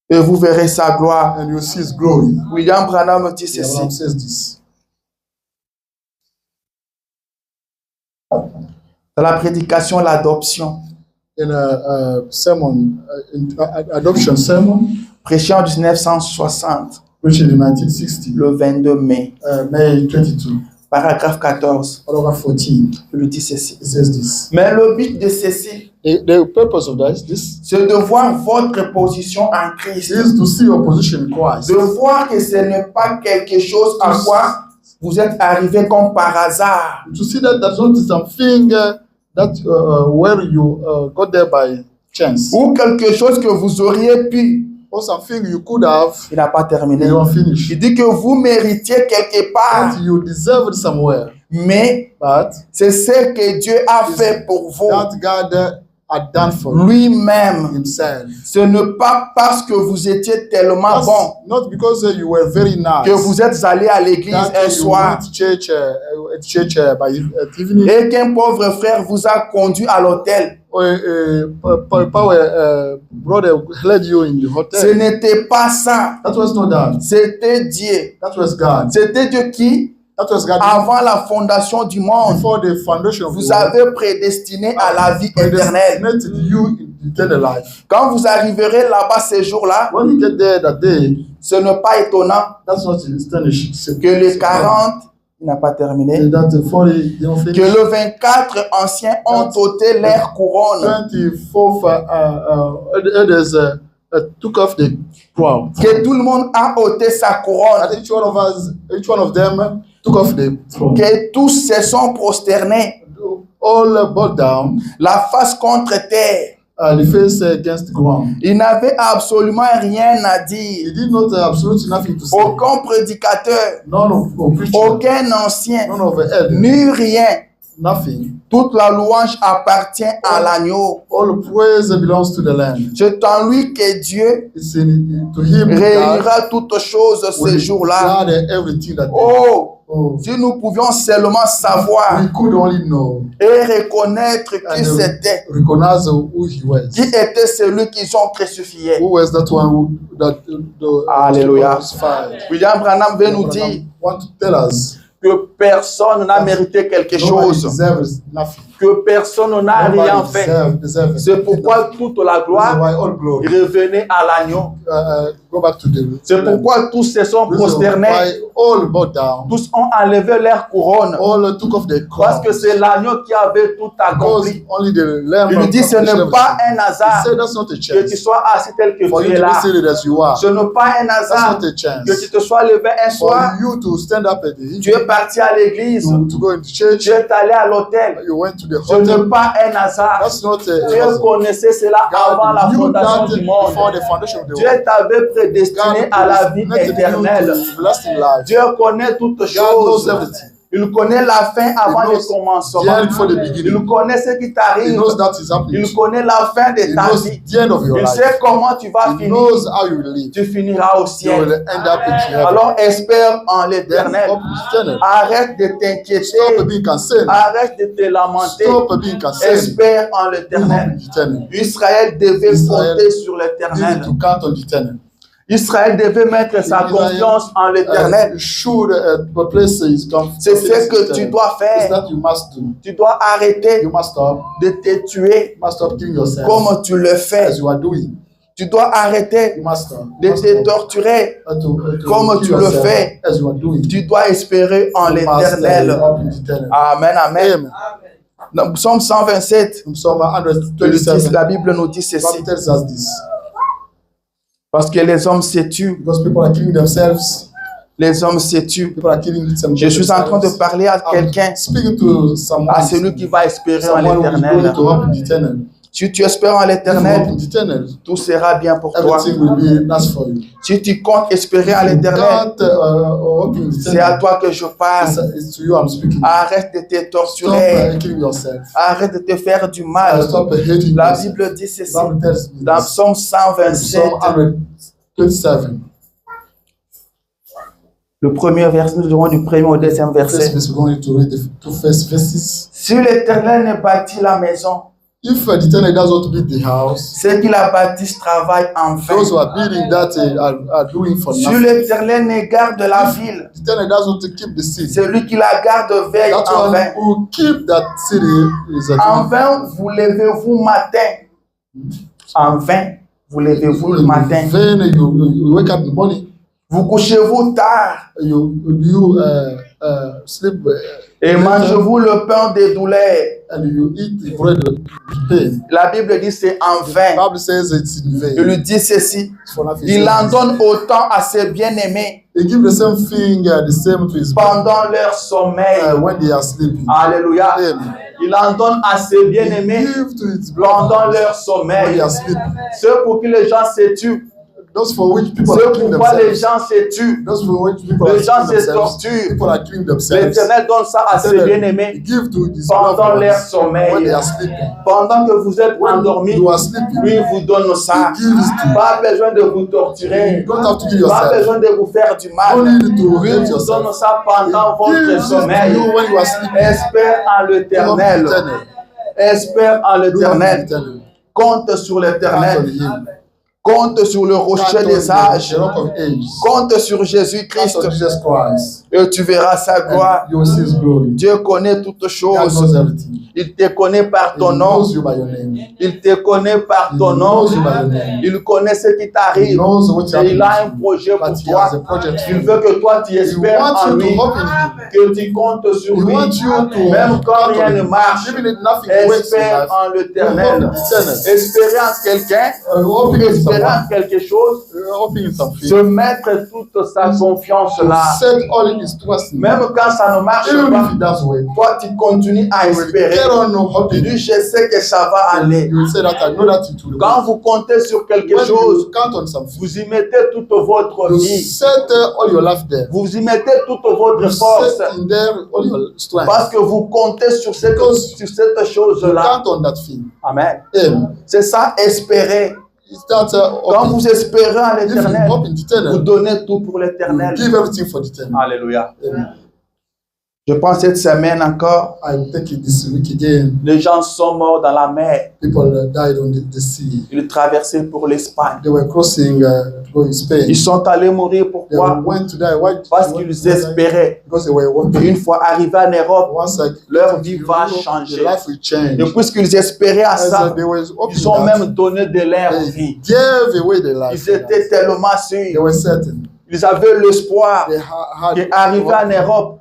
et vous verrez sa gloire. and you see His glory. William Branham dit Abraham ceci. says this. Dans la prédication, l'adoption, In a sermon, adoption sermon, prêché en 1960, preached in 1960, le 22 mai, May 22, paragraphe 14, paragraph 14. il lui dit ceci. It says this. Mais le but de ceci, The purpose of this c'est de voir votre position en Christ. is to see your position in Christ. De voir que ce n'est pas quelque chose à quoi vous êtes arrivé comme par hasard. To see that there's not something where you got there by chance, Ou quelque chose que vous auriez pu. or something you could have, Il n'a pas terminé. you don't finish. Il dit que vous méritiez quelque part. That you deserved somewhere, Mais but c'est ce que Dieu a fait pour vous. that God had done for you Lui-même. Himself. Ce n'est pas parce que vous étiez tellement That's bon not because you were very nice. que vous êtes allé à l'église that un you soir went to church by evening. et qu'un pauvre frère vous a conduit à l'hôtel. Brother led you in the Ce hotel. n'était pas ça. That was not that. C'était Dieu. That was God. C'était Dieu qui, That was God. avant la fondation du monde, Before the foundation of vous the world, avez prédestiné à la vie éternelle. predestinated you in eternal life. Quand vous arriverez là-bas ces jours-là, When you get there that day, ce n'est pas étonnant that's not astonishing. que les 40, il n'a pas terminé, That the 40, they don't que finish. le 24 anciens ont ôté leur couronne. 24th elders took off the crown. Que tout le monde a ôté sa couronne. And each one of them took off the crown. Que tous se sont prosternés. All bowed down, La face contre terre. the face against the ground. Il n'avait absolument rien à He dire. did not absolutely nothing to say. Aucun prédicateur, None of preacher, aucun ancien, none of elder, ni rien. nothing. Toute la louange appartient à l'agneau. All praise belongs to the Lamb. C'est en lui que Dieu It's to him God réunira toutes choses ce jour-là. gathered everything that Oh, si nous pouvions seulement savoir we could only know et reconnaître qui and c'était, recognize who he was. qui était celui qu'ils ont crucifié. Who was that one who Alléluia. crucified? William Branham veut nous dire Want to tell us que personne n'a mérité quelque nobody chose, deserves nothing. que personne n'a rien Nobody fait. deserves C'est pourquoi toute la This is gloire why all glory. revenait à l'agneau. Go back to the. C'est pourquoi tous se sont This is prosternés, why all bowed down. tous ont enlevé leur couronne, All took off the crown. parce que c'est l'agneau qui avait tout Because accompli. only the Lamb. Il nous dit ce n'est pas un He hasard said that's not a que tu chance. sois assis tel que For tu you es to be là. seated as you are. Ce n'est pas un That's hasard not a chance. que tu te sois levé un For soir, you to stand up at the tu es parti à l'église, to go into church, tu es allé à l'hôtel. you went to the Ce n'est hotel. pas un hasard. That's not Dieu a connaissait cela avant la God knew fondation that du monde. before the foundation of the Dieu world. t'avait prédestiné à la vie God éternelle. to everlasting life. Dieu connaît toutes God knows choses. everything. Il connaît la fin avant He le knows commencement. the end before the beginning. Il connaît ce qui He t'arrive. knows that is happening. Il connaît la fin de He ta knows vie. the end of your Il life. sait comment tu vas He finir. knows how you will live. Tu finiras au You will ciel. end up in heaven. Alors espère en Then l'éternel. hope is eternal. Arrête de t'inquiéter. Stop being concerned. Arrête de te lamenter. Stop being concerned. Espère en Hope l'éternel. is eternal. Israël devait Israël compter sur You l'éternel. need to count on the eternal. Israël devait mettre sa confiance en l'éternel. Should place his confidence. C'est ce que tu dois It's faire. that you must do. Tu dois arrêter You must stop. de te tuer You must stop killing yourself comme tu le fais. as you are doing. Tu dois arrêter You must stop. de You must te stop. torturer To comme kill tu le yourself fais. as you are doing. Tu dois espérer en You must l'éternel. hope in the eternal. Amen, amen. Amen. Dans Psaume 127, Psalm le 127. la Bible nous dit ceci. Bible tells us this. Parce que les hommes se tuent. Because people are killing themselves. Les hommes se tuent. People are killing themselves. Je suis en train de parler à quelqu'un, Speaking to someone. à celui qui va espérer en Someone who is going l'éternel. to hope in the eternal. Si tu espères en Hope l'éternel, in the eternal. tout sera bien pour toi. Everything will be nice for you. Si tu comptes espérer en l'éternel, God, hope in the c'est à eternal. toi que je parle. It's to you I'm speaking. Arrête de te Stop torturer. killing yourself. Arrête de te faire du mal. Stop hating La yourself. Bible dit ceci Bible tells me dans this. Psaume 127, Psalm 127. le premier verset, nous dirons du premier au deuxième First verset. verse, we're going to read the two first verses. Si l'Éternel ne bâtit la maison, If the eternal does not build the house, ceux qui la bâtissent travaillent en vain. those who are building that are doing for Si nothing. l'Éternel ne garde la ville, The eternal does not keep the city. celui qui la garde veille That en one vain. who keep that city is a En vain, vous levez-vous matin. En vain, vous levez-vous le matin. Then you wake up in the morning, Vous couchez-vous tard you sleep et mangez-vous le pain des douleurs. and you eat the bread of pain. La Bible dit c'est en The vain. Bible says it's in vain. Il lui dit ceci. It's for nothing. Il en donne autant à ses bien-aimés They give the same thing, the same to his pendant leur sommeil. when they are sleeping. Alléluia. Amen. Il en donne à ses bien-aimés Give to his pendant blood leur when sommeil. they are sleeping. Ceux pour qui les gens se tuent. Those for which people Ceux are killing pourquoi les themselves. gens se tuent. Those for which people are Les gens killing se themselves. torturent. People are killing themselves. L'Éternel donne ça à ses He bien-aimés give to his pendant loved leur ones sommeil. when they are sleeping. Pendant que vous êtes When endormis, you are sleeping, lui vous donne ça. he gives to Pas besoin de vous torturer. you. Don't have to kill Pas yourself. besoin de vous faire du Don't mal. need to Lui hate vous yourself. donne ça pendant He votre gives it to sommeil. you when you are sleeping. Espère en Hope in l'éternel. eternal. Espère en Look at l'éternel. eternal. Compte sur Count on l'éternel. him. Compte sur le Count rocher on des the âges. rock of ages. Compte sur Count Jésus-Christ. on Jesus Christ. Et tu verras sa gloire. And you will see his glory. Dieu connaît toutes God choses. knows everything. Il te connaît par He ton nom. knows you by your name. Il te connaît par He ton nom. knows you by your name. Il connaît ce qui He t'arrive. knows what Et il a un happened. projet pour But he has a toi. project for Il you. veut que toi tu He espères wants en you lui. to hope in him. Que tu comptes sur He lui. wants you to Même quand count rien on ne him. marche. Even if nothing works in Espère life, en you hope in l'éternel. eternal. Espérer en quelqu'un. Hope in Espérer espérer en quelque chose, hoping in se something, mettre toute sa confiance to là. set all his trust in Même God. quand ça ne marche Even pas, if it doesn't work, toi tu continues à you will espérer. get on Tu hoping. dis, je sais que ça va aller. You will say that I know that it will Quand work. vous comptez sur quelque When chose, you count on something, vous y mettez toute votre you vie. set all your life there. Vous y mettez toute votre You force. set in there all your strength. Parce que vous comptez sur cette You chose-là. count on that thing. Amen. Amen. C'est ça, espérer. It's that Quand vous espérez en if you l'éternel, hope in the vous eternal, donnez tout pour you l'éternel. give everything for the eternal. Alléluia. Amen. Je pense cette semaine encore, I take it this week again. les gens sont morts dans la mer. People died on the sea. Ils traversaient pour l'Espagne. They were crossing to go in Spain. Ils sont allés mourir. They Pourquoi? went to die. Why? Parce qu'ils espéraient. Because they were working. Une fois arrivés en Europe, Once leur vie va changer. The life will change. et puisqu'ils espéraient à ça, They were hoping ils ont that même donné de leur they vie. gave away their life. Ils étaient tellement They sûrs. were certain. Ils avaient l'espoir They had qu'arrivés en Europe,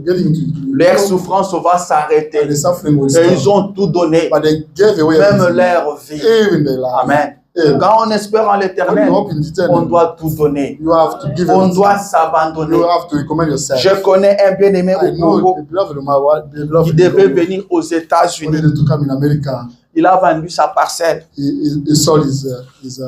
getting to leur souffrance va s'arrêter. and the suffering will Et ils stop. ont tout donné, But they gave away même everything, leur vie. even their life. Amen. Amen. Quand on espère en When l'éternel, you hope in the on eternal, doit tout donner. you have to give On everything. doit s'abandonner. You have to recommend yourself. Je connais un bien-aimé I au know Congo the beloved of my wife, the beloved qui devait of my wife, venir aux États-Unis. wanted to come in America. Il a vendu sa parcelle He sold his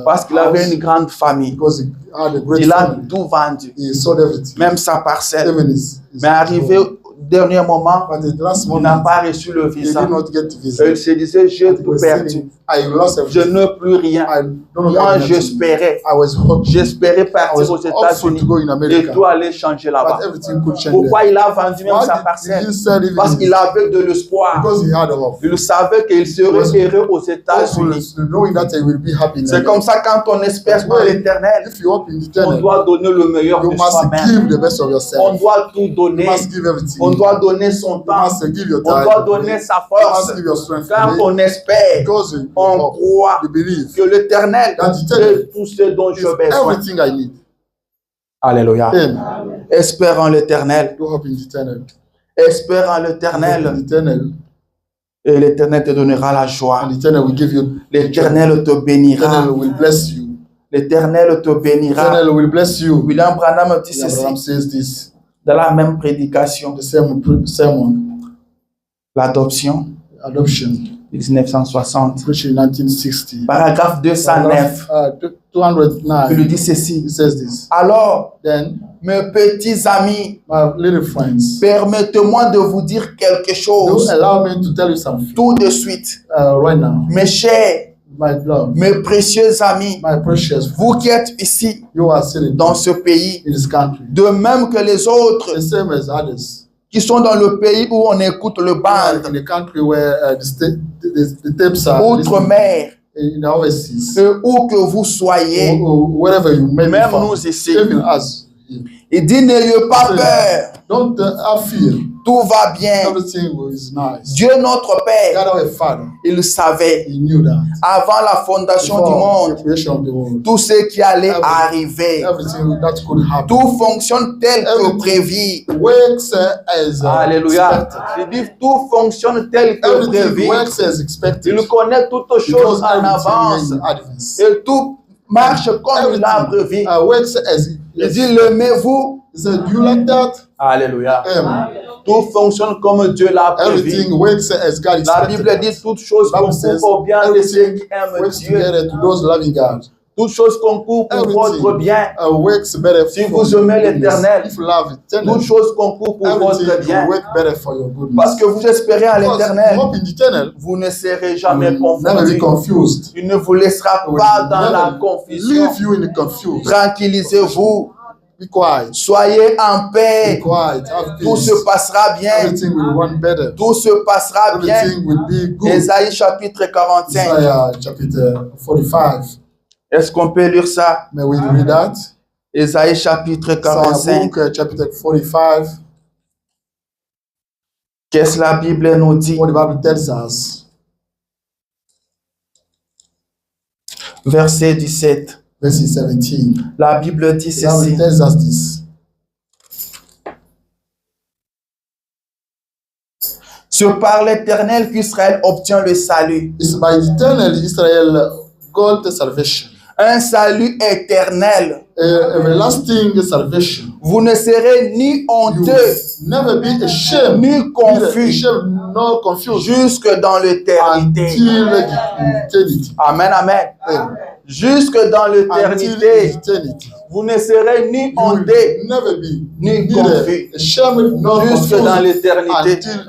parce qu'il house avait une grande famille. because he had a great Il a family. tout vendu, He sold everything, même sa parcelle. even his Mais arrivé au dernier moment, But at the last il n'a moment, pas reçu le he visa. did not get the visa. Et il se disait, j'ai And he tout was perdu. saying, I lost Je everything. n'ai plus rien. I don't Moi, have nothing. j'espérais. I was hoping. J'espérais I partir was aux hopeful États-Unis to go in et America. tout allait changer là-bas. But everything could change Pourquoi there. il a vendu même Why sa did parcelle? he sell even Parce qu'il avait de l'espoir. because he had a hope. Il savait qu'il serait heureux aux Hopeful, États-Unis. knowing that he will be happy. in C'est America. comme ça quand on espère pour l'éternel, If you hope in the on eternal, doit donner le meilleur you de must soi-même. give the best of On yourself. doit tout You donner. must give everything. On doit donner son You temps. must give your On time. doit donner sa You force. must give your strength. Quand today on espère, because you on hope, croit you believe que l'éternel that eternal est tout ce dont is j'ai besoin. everything I need. Alléluia. Amen. Espère en l'éternel. You hope in the eternal. Espère en You hope in l'éternel. the eternal. Et l'éternel te donnera la joie. And the eternal will give you. L'éternel te Eternal bénira. will bless you. L'éternel te bénira. Eternal will bless you. William Branham dit Abraham ceci says this. dans la même prédication. The same sermon, L'adoption, adoption, 1960. preached in 1960. Paragraphe 209. Il 209. lui dit ceci. He says this. Alors, Then, mes petits amis, my little friends, permettez-moi de vous dire quelque do chose allow me to tell you something tout de suite. right now. Mes chers, My love, mes précieux amis, my precious, vous qui êtes ici, you are sitting dans ce pays, in this country, de même que les autres the same as others. qui sont dans le pays où on écoute le You are band, in the country where the tapes are outre-mer, in the overseas, et où que vous soyez, or wherever you may be même found, nous ici. even us. Il dit, n'ayez pas peur, Don't have fear. tout va bien. Everything is nice. Dieu notre Père, God our Father, il savait, He knew that. avant la fondation du Before monde, the creation of the world, tout ce qui allait Everything. arriver. everything that could happen Tout fonctionne tel que Everything. prévu. works as Alléluia. expected. Il dit, tout fonctionne tel que Everything prévu. works as expected. Il connaît toutes Because choses en everything avance. is in advance. Et tout marche comme il a prévu. Works as Il dit, l'aimez-vous? He said, do you like that? Alléluia. Amen. Tout fonctionne comme Dieu l'a prévu. Everything works as God La expected. Bible dit, toutes choses Bible concourent says, au bien de ceux everything qui aiment works Dieu. together to those loving God. Toutes choses concourent pour Everything votre bien. Works better Si for vous your aimez goodness. l'Éternel, If you love eternal, Toutes choses concourent pour votre everything bien. will work better for your goodness. Parce que vous espérez en Because l'Éternel. you hope in the eternal, Vous ne serez you jamais will never be confondu. confused. Il ne vous laissera He will pas dans la never confusion. leave you in the confusion. Tranquillisez-vous. Be quiet. Soyez en Be paix. quiet. Have Tout peace. se passera bien. Everything will run better. Tout se passera bien. Everything will be good. Ésaïe chapitre 45. Isaiah chapter 45. Est-ce qu'on peut lire ça? May we read that? Ésaïe chapitre Isaiah 45. book, chapter 45. Qu'est-ce que la Bible nous dit? What the Bible tells us. Verset 17. Verse 17. La Bible dit The Bible ceci. tells us this. C'est par l'Éternel qu'Israël obtient le salut. It's by the eternal Israel got the salvation. un salut éternel. Everlasting salvation. Vous ne serez ni You honteux, will never be ashamed, ni confus, nor confused jusque dans l'éternité. until eternity. Amen, amen. Amen. Jusque dans Until l'éternité, eternity. vous ne serez ni You will honteux, never be ni neither confus, ashamed nor jusque confused dans l'éternité. until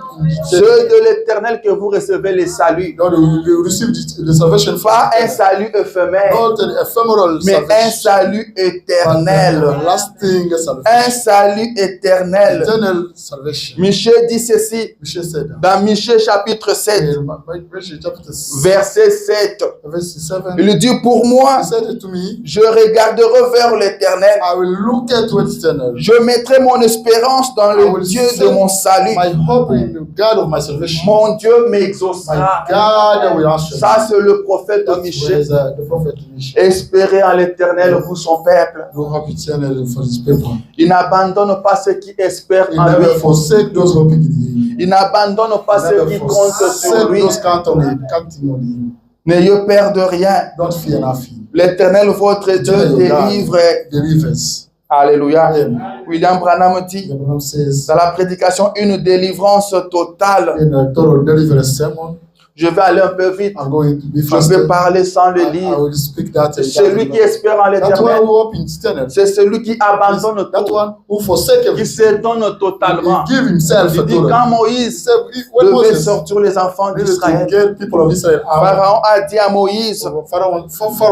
Ceux eternity. de l'éternel que vous recevez les saluts. God will receive the salvation from Pas un eternal. salut éphémère, Not an ephemeral mais un salvation, salut but éternel. an everlasting Un salvation. salut éternel. Eternal salvation. Michée dit ceci Michel said that. dans Michée chapitre 7, In Revelation chapter 6, verset 7. verse 7, Il dit, pour moi, he said to me, je regarderai vers l'éternel. I will look at what's eternal. Je mettrai mon espérance dans I le will Dieu de set mon salut. my hope in the God of my salvation. Mon Dieu My m'exaucera. God will answer me. Ça, c'est le prophète That's Michée. where the prophet Michel. Espérez en l'éternel, vous, son peuple. No hope eternal for his people. Il n'abandonne pas ceux qui espèrent He en lui. never forsake those hoping in him. Il n'abandonne pas He ceux never qui comptent sur forsake lui. those counting on him. N'ayez peur de rien. Don't fear nothing. L'éternel, votre Dieu, délivre. Delivers. Alléluia. Amen. William Branham dit Abraham says dans la prédication une délivrance totale. in a total deliverance sermon, Je vais aller un peu vite. I'm going to be Je faster. vais parler sans le I lire. will speak that. Celui qui espère en That one l'éternel, who hope in eternal. c'est celui qui abandonne That tout, one who forsake qui everything. se donne totalement. He give himself Il dit quand totally. Moïse When devait Moses sortir les enfants needed to d'Israël, get people of Israel out, Pharaon a dit à Moïse, Pharaoh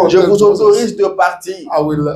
je told vous Moses, autorise de partir, I will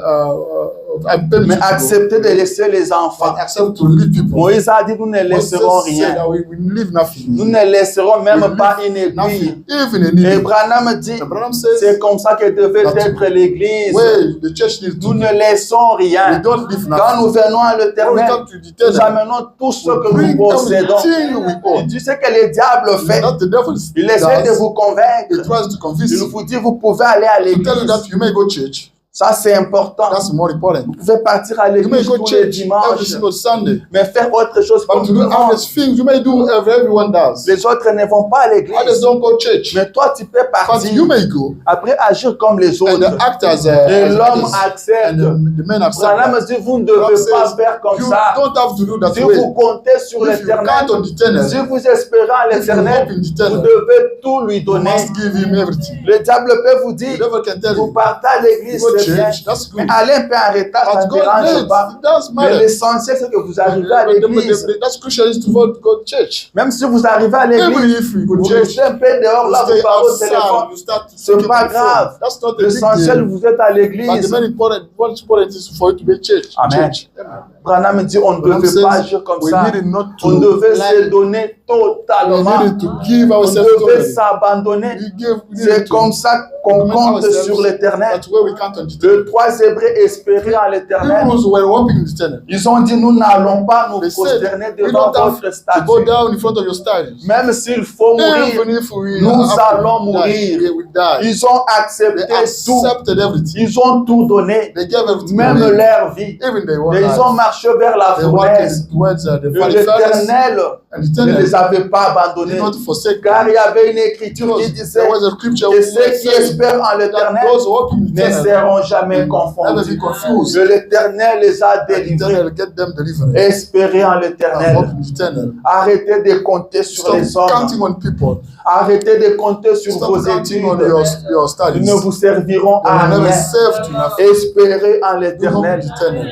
I permit mais you to go, acceptez de laisser les enfants. but accept to leave people. Moïse a dit, nous ne laisserons Moses said rien. that we will leave nothing. Nous ne laisserons même We pas leave une aiguille. nothing, even a Et needle. Branham dit, Abraham says, c'est comme ça que devait That's être l'église. where the church needs to Nous be. ne laissons We rien. don't leave Quand nous nothing. venons à When we l'éternel, come to the nous eternal, amenons tout ce que we bring nous possédons. everything we Et own. tu sais que le diable fait. Not the devil Il essaie de does. vous convaincre. He tries to convince Il you. vous dit, vous pouvez aller à To tell you l'église. that you may go church. Ça, c'est important. That's more important. Vous pouvez partir à You may l'église go tous les church every dimanches, single Sunday. mais faire autre chose But comme to tout do le monde. other things, you may do everyone does. Les autres ne vont pas à Others l'église. don't go church. Mais toi, tu peux But partir. you may go Après, agir comme les and autres. act as Et l'homme others. accepte. And the men accept Branham that. dit, vous ne devez pas faire comme You ça. don't have to do that Si way. vous comptez sur If you l'éternel, count on the eternal, si vous espérez en if you l'éternel, hope in the vous eternal, devez tout lui you donner. must give him everything. Le diable peut vous The dire, devil can tell vous you, partez à you l'église, go c'est bien. church, that's Mais good. aller un peu en retard, ça But ne go dérange late, pas. it doesn't Mais matter. l'essentiel, c'est que vous arrivez à l'église. That's crucial is to go to church. Même si vous arrivez à Even l'église, if you go vous to church, restez un peu dehors, you là, vous stay parlez au outside, téléphone. you start C'est talking pas on the phone. grave. That's not a big L'essentiel, deal. vous êtes à But the l'église. very important, what's important is for you to be church. Amen. Church. Branham dit, on ne Branham devait pas says, agir comme we ça. needed not to On devait lie. se donner We totalement. needed to give On ourselves devait totally. s'abandonner. We C'est needed to comme ça qu'on commit compte ourselves. sur l'éternel. That's where we count on the Les eternal. trois Hébreux espéraient en l'éternel. Hebrews were hoping in the eternal. Ils ont dit, nous n'allons pas nous They said, prosterner we devant don't have votre to go statue. down in front of your statues. Même s'il faut mourir, Even if we nous have to allons die, mourir. we will die. Ils ont accepté They tout. accepted everything. Ils ont tout donné, They gave everything même away. leur vie. Even they were Et ils ont marché vers la They walked fournaise. towards the Et furnace, l'Éternel and ne eternal les avait pas did abandonnés. not forsake Car il y them. avait une écriture qui Because disait there was a scripture que which ceux qui said espèrent en that l'Éternel those who hope in ne eternal seront jamais will never confondus. be confused. Que l'Éternel les a And délivrés. eternal get them delivered. Espérez en And hope l'Éternel. in eternal. Arrêtez de compter sur Stop les hommes. counting on people. Arrêtez de compter sur Stop vos counting on études. your Ils studies. ne vous serviront They à will never rien. serve to nothing. Espérez en You hope in l'Éternel. eternal.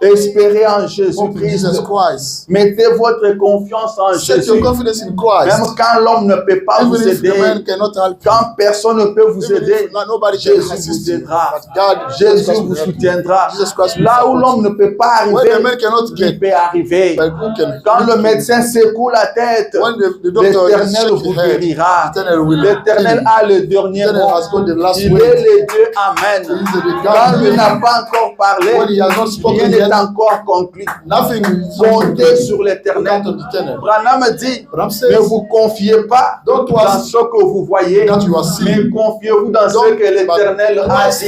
Espérez en Hope in Jésus-Christ. Jesus Christ. Mettez votre confiance en Set your Jésus. confidence in Christ. Même quand l'homme ne peut pas Even vous if the man aider, cannot help you. quand personne ne peut vous Even aider, if nobody can Jésus assist vous you. aidera. But God, Jésus will vous help you. soutiendra. Jesus Christ will Là où support l'homme you. ne peut pas When the arriver, man cannot il get, peut arriver. but who can? Quand le médecin secoue la tête, When the doctor l'Éternel shake vous his head, guérira. eternal will L'Éternel heal. a le dernier Eternal mot. has got the last Il word. est le Dieu. Amen. He is the Quand God lui n'a pas encore when parlé, he has not spoken rien yet, n'est encore conclu. Nothing is Comptez sur l'Éternel. Branham dit, ne vous confiez pas Don't dans trust ce que vous voyez, that you are seeing. mais confiez-vous dans ce que l'Éternel a dit.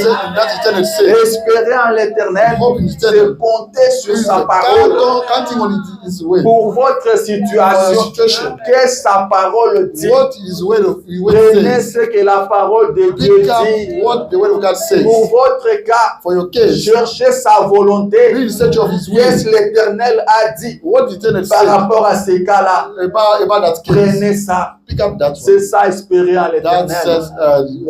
Espérez en l'Éternel, c'est compter sur sa parole. Counting on his way. Pour votre situation, qu'est-ce que sa parole dit? What his way Prenez says. ce que la parole de Dieu Pick up dit. what the word of God says. Pour votre cas, For your case, cherchez sa volonté. read the search of his Qu'est-ce will. que l'Éternel a dit What the eternal par says rapport à ces cas-là? about that case. Prenez ça. Pick up that C'est one. ça, espérer en That l'Éternel. says,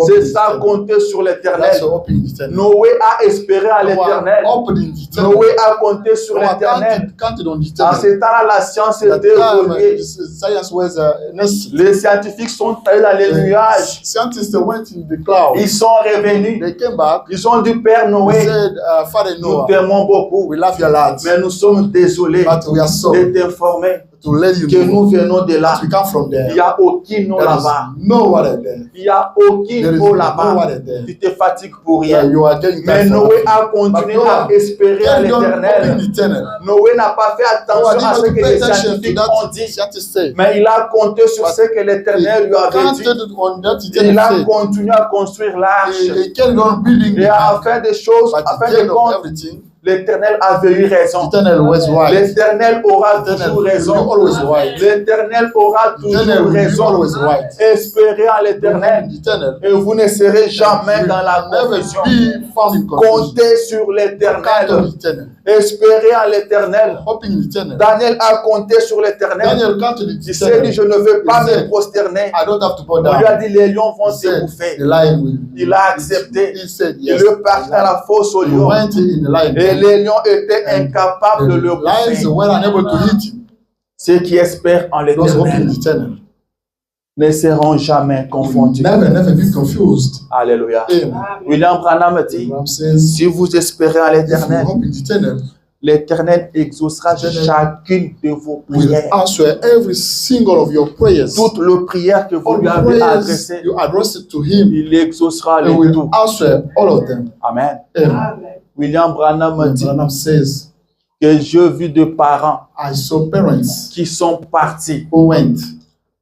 C'est ça, compter sur That's l'Éternel. opening the eternal. Noé a espéré en l'Éternel. Opening the eternal. Noé a compté sur l'Éternel. Counted on the En eternal. ce temps-là, la science That était time, évoluée. science was necessary. Les scientifiques sont allés dans les nuages. Scientists went in the cloud. Ils sont revenus. They came back. Ils ont dit, Père They Noé, said, Father nous Noah, t'aimons beaucoup, we love you a lot, mais nous sommes désolés but we are de sorry t'informer to let you que know nous venons de là. that we come from Il there. n'y a aucune eau There là-bas. is no water there. Il n'y a There aucune is eau no là-bas. water there. Tu te fatigues pour Yeah, rien. you are getting Mais that for Noé nothing. a continué But à Noah, espérer en carried on opening l'Éternel. the eternal. Noé n'a pas fait Noah attention à ce did que not pay les attention to scientifiques ont that dit. scientists say. Mais il a compté sur ce que l'Éternel lui avait dit. Counted on that Il eternal a faith. continué à construire l'arche. He carried on building Et the à la ark. fin des choses, But à la the fin de end of compte, everything, l'Éternel avait eu raison. eternal was right. L'Éternel aura Eternal toujours will raison. always right. L'Éternel aura Eternal toujours will raison. always right. Espérez en l'Éternel Eternal et vous ne serez jamais will dans la never confusion. be found in confusion. Comptez sur Count on l'Éternel. eternal. Espérez en l'Éternel. Hoping in eternal. Daniel a compté sur l'Éternel. Daniel counted in Il s'est dit, eternal. je ne veux pas Il me said, prosterner. I don't have to bow On lui a down. dit, les lions vont He said, t'ébouffer. the lion will. Il a accepté. He said Il yes. est parti dans la fosse aux He lions. went in the lion. Et les lions étaient And incapables de The le lions bouffer. were unable to hit him. Ceux qui espèrent en Those hoping l'Éternel in eternal. ne seront jamais confondus. Never be confused. Alléluia. Amen. William Branham dit, Abraham says, si vous espérez en if you l'Éternel, hope in eternal, l'Éternel exaucera chacune de vos will prières. answer every single of your prayers. Toutes les prières que vous All lui the avez prayers adressées, you address it to him, il exaucera he les will tout. answer all of them. Amen. Amen. William Branham dit Branham says, que j'ai vu de parents I saw parents qui sont partis, who went,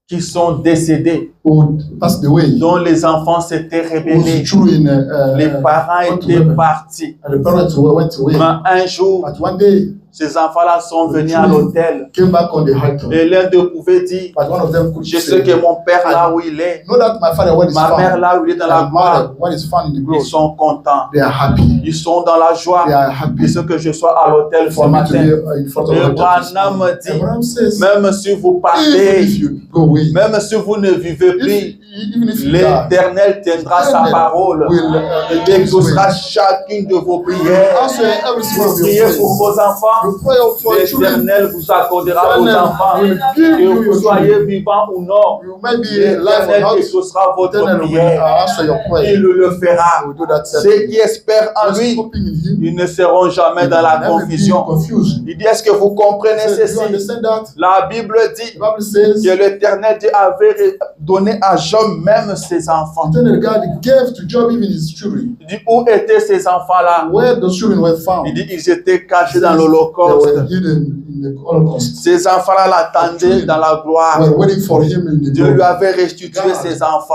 qui sont décédés, who passed away, dont les enfants s'étaient whose rebellés. children Les parents went étaient away. partis. And the parents went away. Mais un jour, But one day, ces enfants-là sont venus à l'hôtel. came back on the Hilton. Et l'un d'eux pouvait dire, But one of them could je say, sais que mon père là où il est, know that my father, what is ma mère found, là où il est dans la my gloire, mother, what is found in the ils grove, sont contents. they are happy. Ils sont dans la joie They are de happy ce que je sois à l'hôtel ce for me to matin. be in front of Et the Branham dit, Abraham says, même si vous even partez, if you go away, même si vous ne vivez plus, even if you die, l'Éternel tiendra sa parole. will Il exaucera chacune de vos prières. answer every single of your Priez prayers. pour vos enfants. You pray for your children. L'Éternel vous accordera vos enfants. will give Que you vous your soyez children. vivants ou non, You may be alive or l'Éternel not. exaucera votre Eternal will prière. answer your prayer. Il le fera. He will do that. Ceux qui espèrent en Just lui, hoping in him, ils ne seront jamais dans la never be confusion. confused. Il dit, est-ce que vous comprenez So, do you ceci? understand that? La Bible dit The Bible says, que l'Éternel Dieu avait donné à Job même ses enfants. Eternal God gave to Job even his children. Il dit, où étaient ces enfants-là? Where those children were found, Il dit, ils étaient cachés dans they l'Holocauste. were hidden in the Holocaust. Ces enfants-là l'attendaient dans la gloire. Were waiting for him in the Dieu lui grove. avait restitué ses enfants.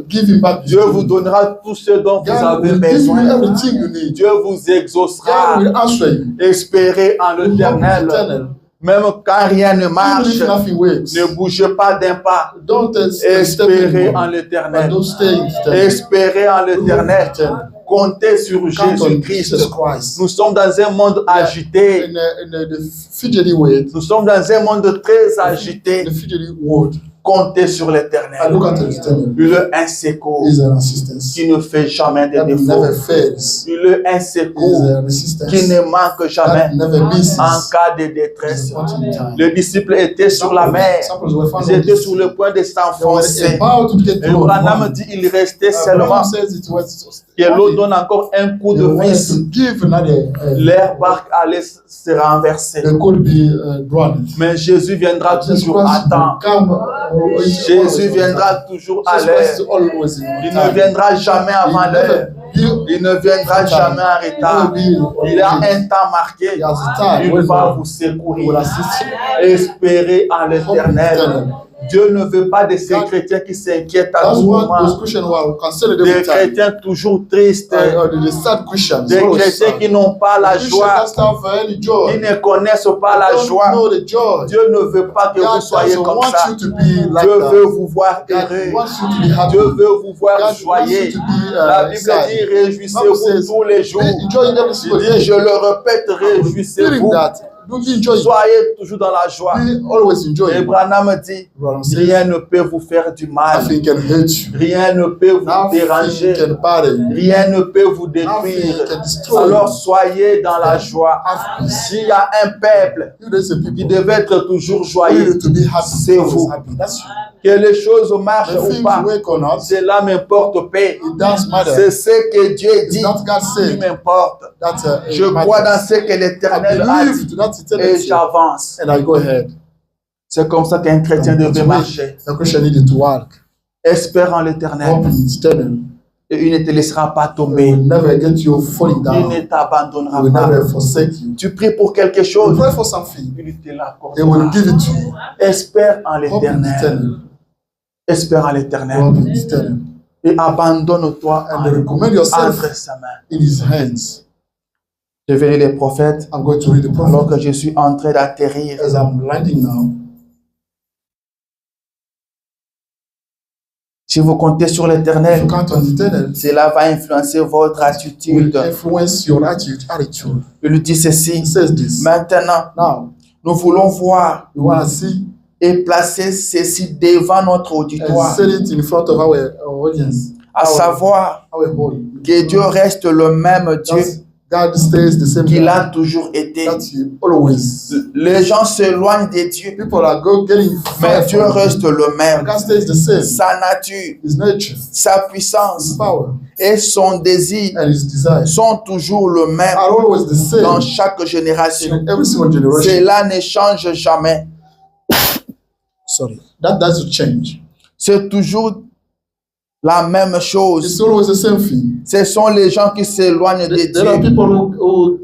Give him back. Dieu vous donnera tout ce dont vous God avez will give you besoin. everything you need. Dieu vous God exaucera. will answer you. Espérez en Hope in l'Éternel. eternal. Même quand rien ne Even marche, if nothing works, ne bougez pas d'un pas. don't step Espérez en anymore. But l'Éternel. don't stay in eternal. Espérez en l'Éternel. Comptez sur Count on Jésus-Christ. Jesus Christ. Nous sommes dans un monde agité. In the fidgety way, Nous sommes dans un monde très agité. the fidgety world, Comptez sur I l'Éternel. look at the eternal. Le un secours Is an assistance. qui ne fait jamais de That défaut. never fails. Le un Is secours an assistance. qui ne manque jamais That never misses. en cas de Is détresse. a point in time. Les disciples étaient sur la mer. Samples were found Ils on étaient this. sur le point de They s'enfoncer. were about to get Et through. Branham dit il restait seulement Abraham says it was que l'eau donne encore un coup they de wanted vis. to give another. Leur barque allait se renverser. They could be drowned. Mais Jésus viendra Jesus toujours à Christ temps. will come. Jésus viendra toujours à Jesus Christ is l'heure. always in Il time. ne viendra jamais avant He l'heure. never Il ne viendra jamais en retard. Il a un temps marqué. Il va vous secourir. Espérez en l'Éternel. Dieu ne veut pas de ces chrétiens qui s'inquiètent à tout moment. Des chrétiens toujours tristes. Des chrétiens qui n'ont pas la joie. Qui ne connaissent pas la joie. Dieu ne veut pas que vous soyez comme ça. Dieu veut vous voir heureux. Dieu veut vous voir joyeux. La Bible dit réjouissez-vous tous les jours. Il dit, je le répète, réjouissez-vous. Soyez toujours dans la joie. Et Branham dit, rien ne peut vous faire du mal. Rien ne peut vous déranger. Rien ne peut vous détruire. Alors soyez dans la joie. S'il y a un peuple qui devait être toujours joyeux, c'est vous. Que les choses marchent ou pas, cela m'importe pas. C'est ce que Dieu dit qui m'importe. Je crois dans ce que l'Éternel a dit et j'avance. C'est comme ça qu'un chrétien devait marcher. Espère en l'Éternel et il ne te laissera pas tomber. Il ne t'abandonnera pas. Tu pries pour quelque chose, il te l'accordera. Espère en l'Éternel. Espère en l'Éternel et abandonne-toi entre sa main. Je vais lire les prophètes alors que je suis en train d'atterrir. Si vous comptez sur l'Éternel, cela va influencer votre attitude. Il dit ceci. Maintenant, nous voulons voir et placer ceci devant notre auditoire. À savoir que Dieu reste le même Dieu qu'il a toujours été. Les gens s'éloignent de Dieu, mais Dieu reste le même. Sa nature, sa puissance et son désir sont toujours le même dans chaque génération. Cela ne change jamais. That doesn't change. C'est toujours la même chose. It's always the same thing. Ce sont les gens qui s'éloignent de There are Dieu people who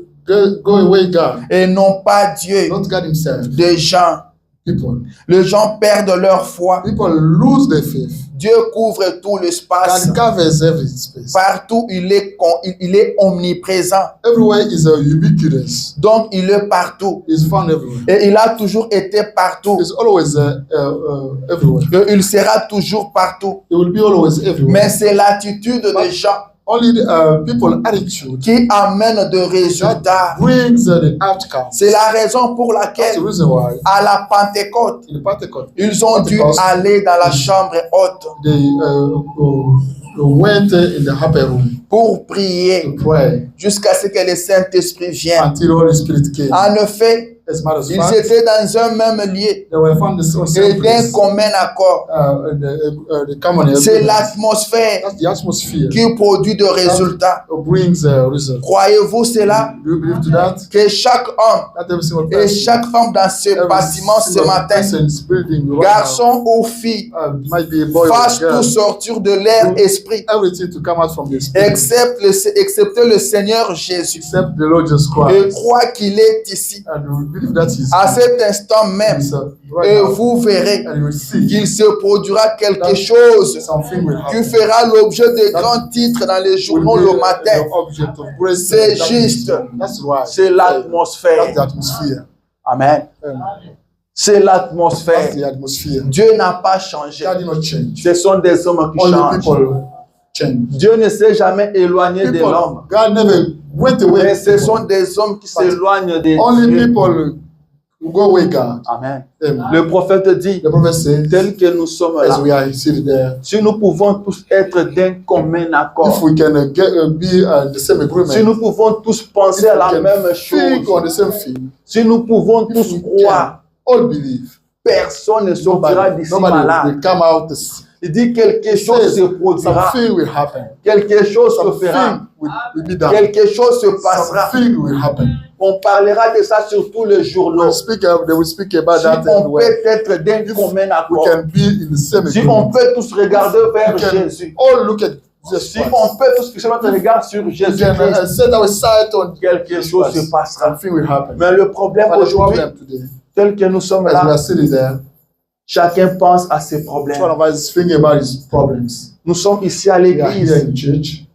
go away God, et non pas Dieu. not God himself. Des gens. People. Les gens perdent leur foi. People lose their faith. Dieu couvre tout l'espace. God covers every space. Partout, il est omniprésent. Everywhere is ubiquitous. Donc, il est partout. He's found everywhere. Et il a toujours été partout. He's always everywhere. Et il sera toujours partout. He will be always everywhere. Mais c'est l'attitude des gens Only people attitude qui amène de résultats. brings the outcome. C'est la raison pour That's laquelle, the reason why à la Pentecôte, in the Pentecost ils ont dû aller dans la chambre haute they went in the upper room pour prier to pray jusqu'à ce que le Saint-Esprit vienne. until the Holy Spirit came. En effet, As a matter of ils fact, étaient dans un même lieu they were found the same et d'un place. commun accord. The common C'est evidence. l'atmosphère That's the atmosphere qui produit de résultats. that brings result. Croyez-vous cela? Do you believe to that? Que chaque homme That every single et person, chaque femme dans ce every bâtiment ce single matin, person is building right garçon ou fille, now, might be a boy or a fasse girl, tout sortir de leur esprit, everything to come out from the spirit, excepté le Seigneur Jésus, except the Lord Jesus et Christ. crois qu'il est ici, And we believe that is à cet instant même, right et now. vous verrez And you will see qu'il se produira quelque chose something will qui happen. fera l'objet de grands titres dans les journaux Will be le matin. the object of great C'est that juste. is- That's right. C'est l'atmosphère. That's the atmosphere. Amen. C'est That's l'atmosphère. the atmosphere. Dieu n'a pas changé. God did not change. Ce sont des hommes qui Only changent. people change. Dieu ne s'est jamais éloigné de People, l'homme. God never went away. Mais ce people. sont des hommes qui s'éloignent de Only Dieu. people who go away God. Amen. Amen. Le prophète dit, The prophet says, tel que nous sommes as là, we are seated there, si nous pouvons tous être d'un commun if accord, we can be the same agreement, si nous pouvons tous penser à la même think on chose, the same thing, si nous pouvons tous if we croire, can all believe, personne ne sortira d'ici nobody malade. will come out sick. Il dit quelque chose se produira, Something will happen. quelque chose se fera, Something will be done. quelque chose se passera. Something will happen. On parlera de ça sur tous les journaux. They will speak about Si that on everywhere. peut être d'un commun We accord, can be in the same si agreement. on peut tous regarder vers We can Jésus, all look at Jesus Si Christ, on peut tous fixer notre regard sur we Jésus-Christ, can set our sight on quelque chose se passera. something will happen. Mais le problème But the aujourd'hui, problem today, tel que nous sommes as we là, are sitting there, chacun pense à ses each problèmes. one of us is thinking about his problems. Nous sommes ici à We are here l'église, in church,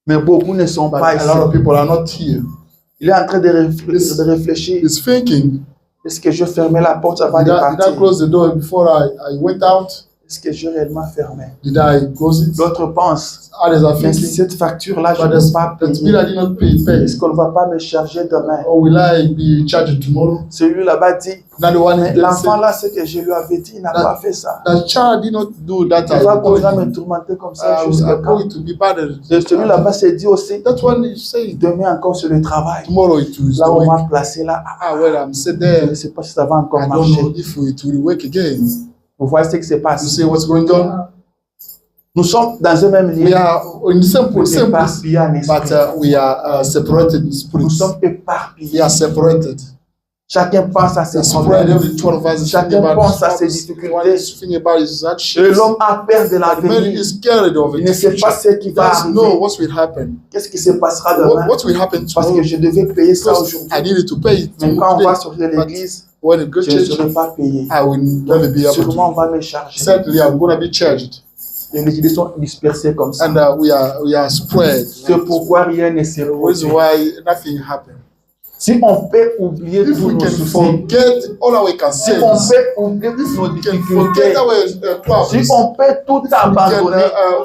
mais beaucoup ne sont but pas a ici. lot of people are not here. Il est en train de réfléchir. He's thinking, Est-ce que je fermais la porte avant did de I partir? close the door before I went out? Est-ce que j'ai réellement fermé? Did I close it? D'autres pensent, Others are mais thinking, cette facture-là, je but ne peux pas that bill I payer. did not pay. Est-ce qu'on ne va pas me charger demain? Or will I be charged tomorrow? Celui là-bas dit, Now the one mais that l'enfant said, là, ce que je lui avais dit, il n'a pas fait ça. the child did not do that. Tu vas continuer à me tourmenter comme ça jusqu'à I'm quand? going to be bothered. Et celui là-bas s'est dit aussi, That one is saying, demain encore sur le travail. tomorrow it will Là, on work. m'a placé là. Well, I'm sitting Je there. ne sais pas si ça va encore I don't marcher. know if it will work again. Vous voyez ce qui se You passe. see what's going on? Nous sommes dans un même We lieu. are in the same place, Éparpillés en esprit. but we are separated in spirit. Nous sommes We éparpillés. are separated. Chacun pense à We are ses spread. problèmes. Every one of us is Chacun thinking about pense à his ses problems. difficultés. One is thinking about his Et hardships. l'homme a peur de The man l'avenir. is scared of Il it. ne sait pas ce qui He va doesn't know arriver. what will happen. Qu'est-ce qui se passera demain? What will happen Parce tomorrow? que je devais payer ça Because aujourd'hui. I needed to pay it Mais quand on today. va sortir de l'église, When I go to je ne church, serai pas payé. I will never be able Sûrement, on to. va me charger. Certainly, I'm going to be charged. Et les idées sont dispersées comme ça. And we are spread. C'est pourquoi rien ne se The reason produit. why nothing happened. Si on peut oublier If tous we nos can soucis, forget all our si concerns, on peut oublier toutes nos we can difficultés, forget our si problems, on peut tout we can abandonner,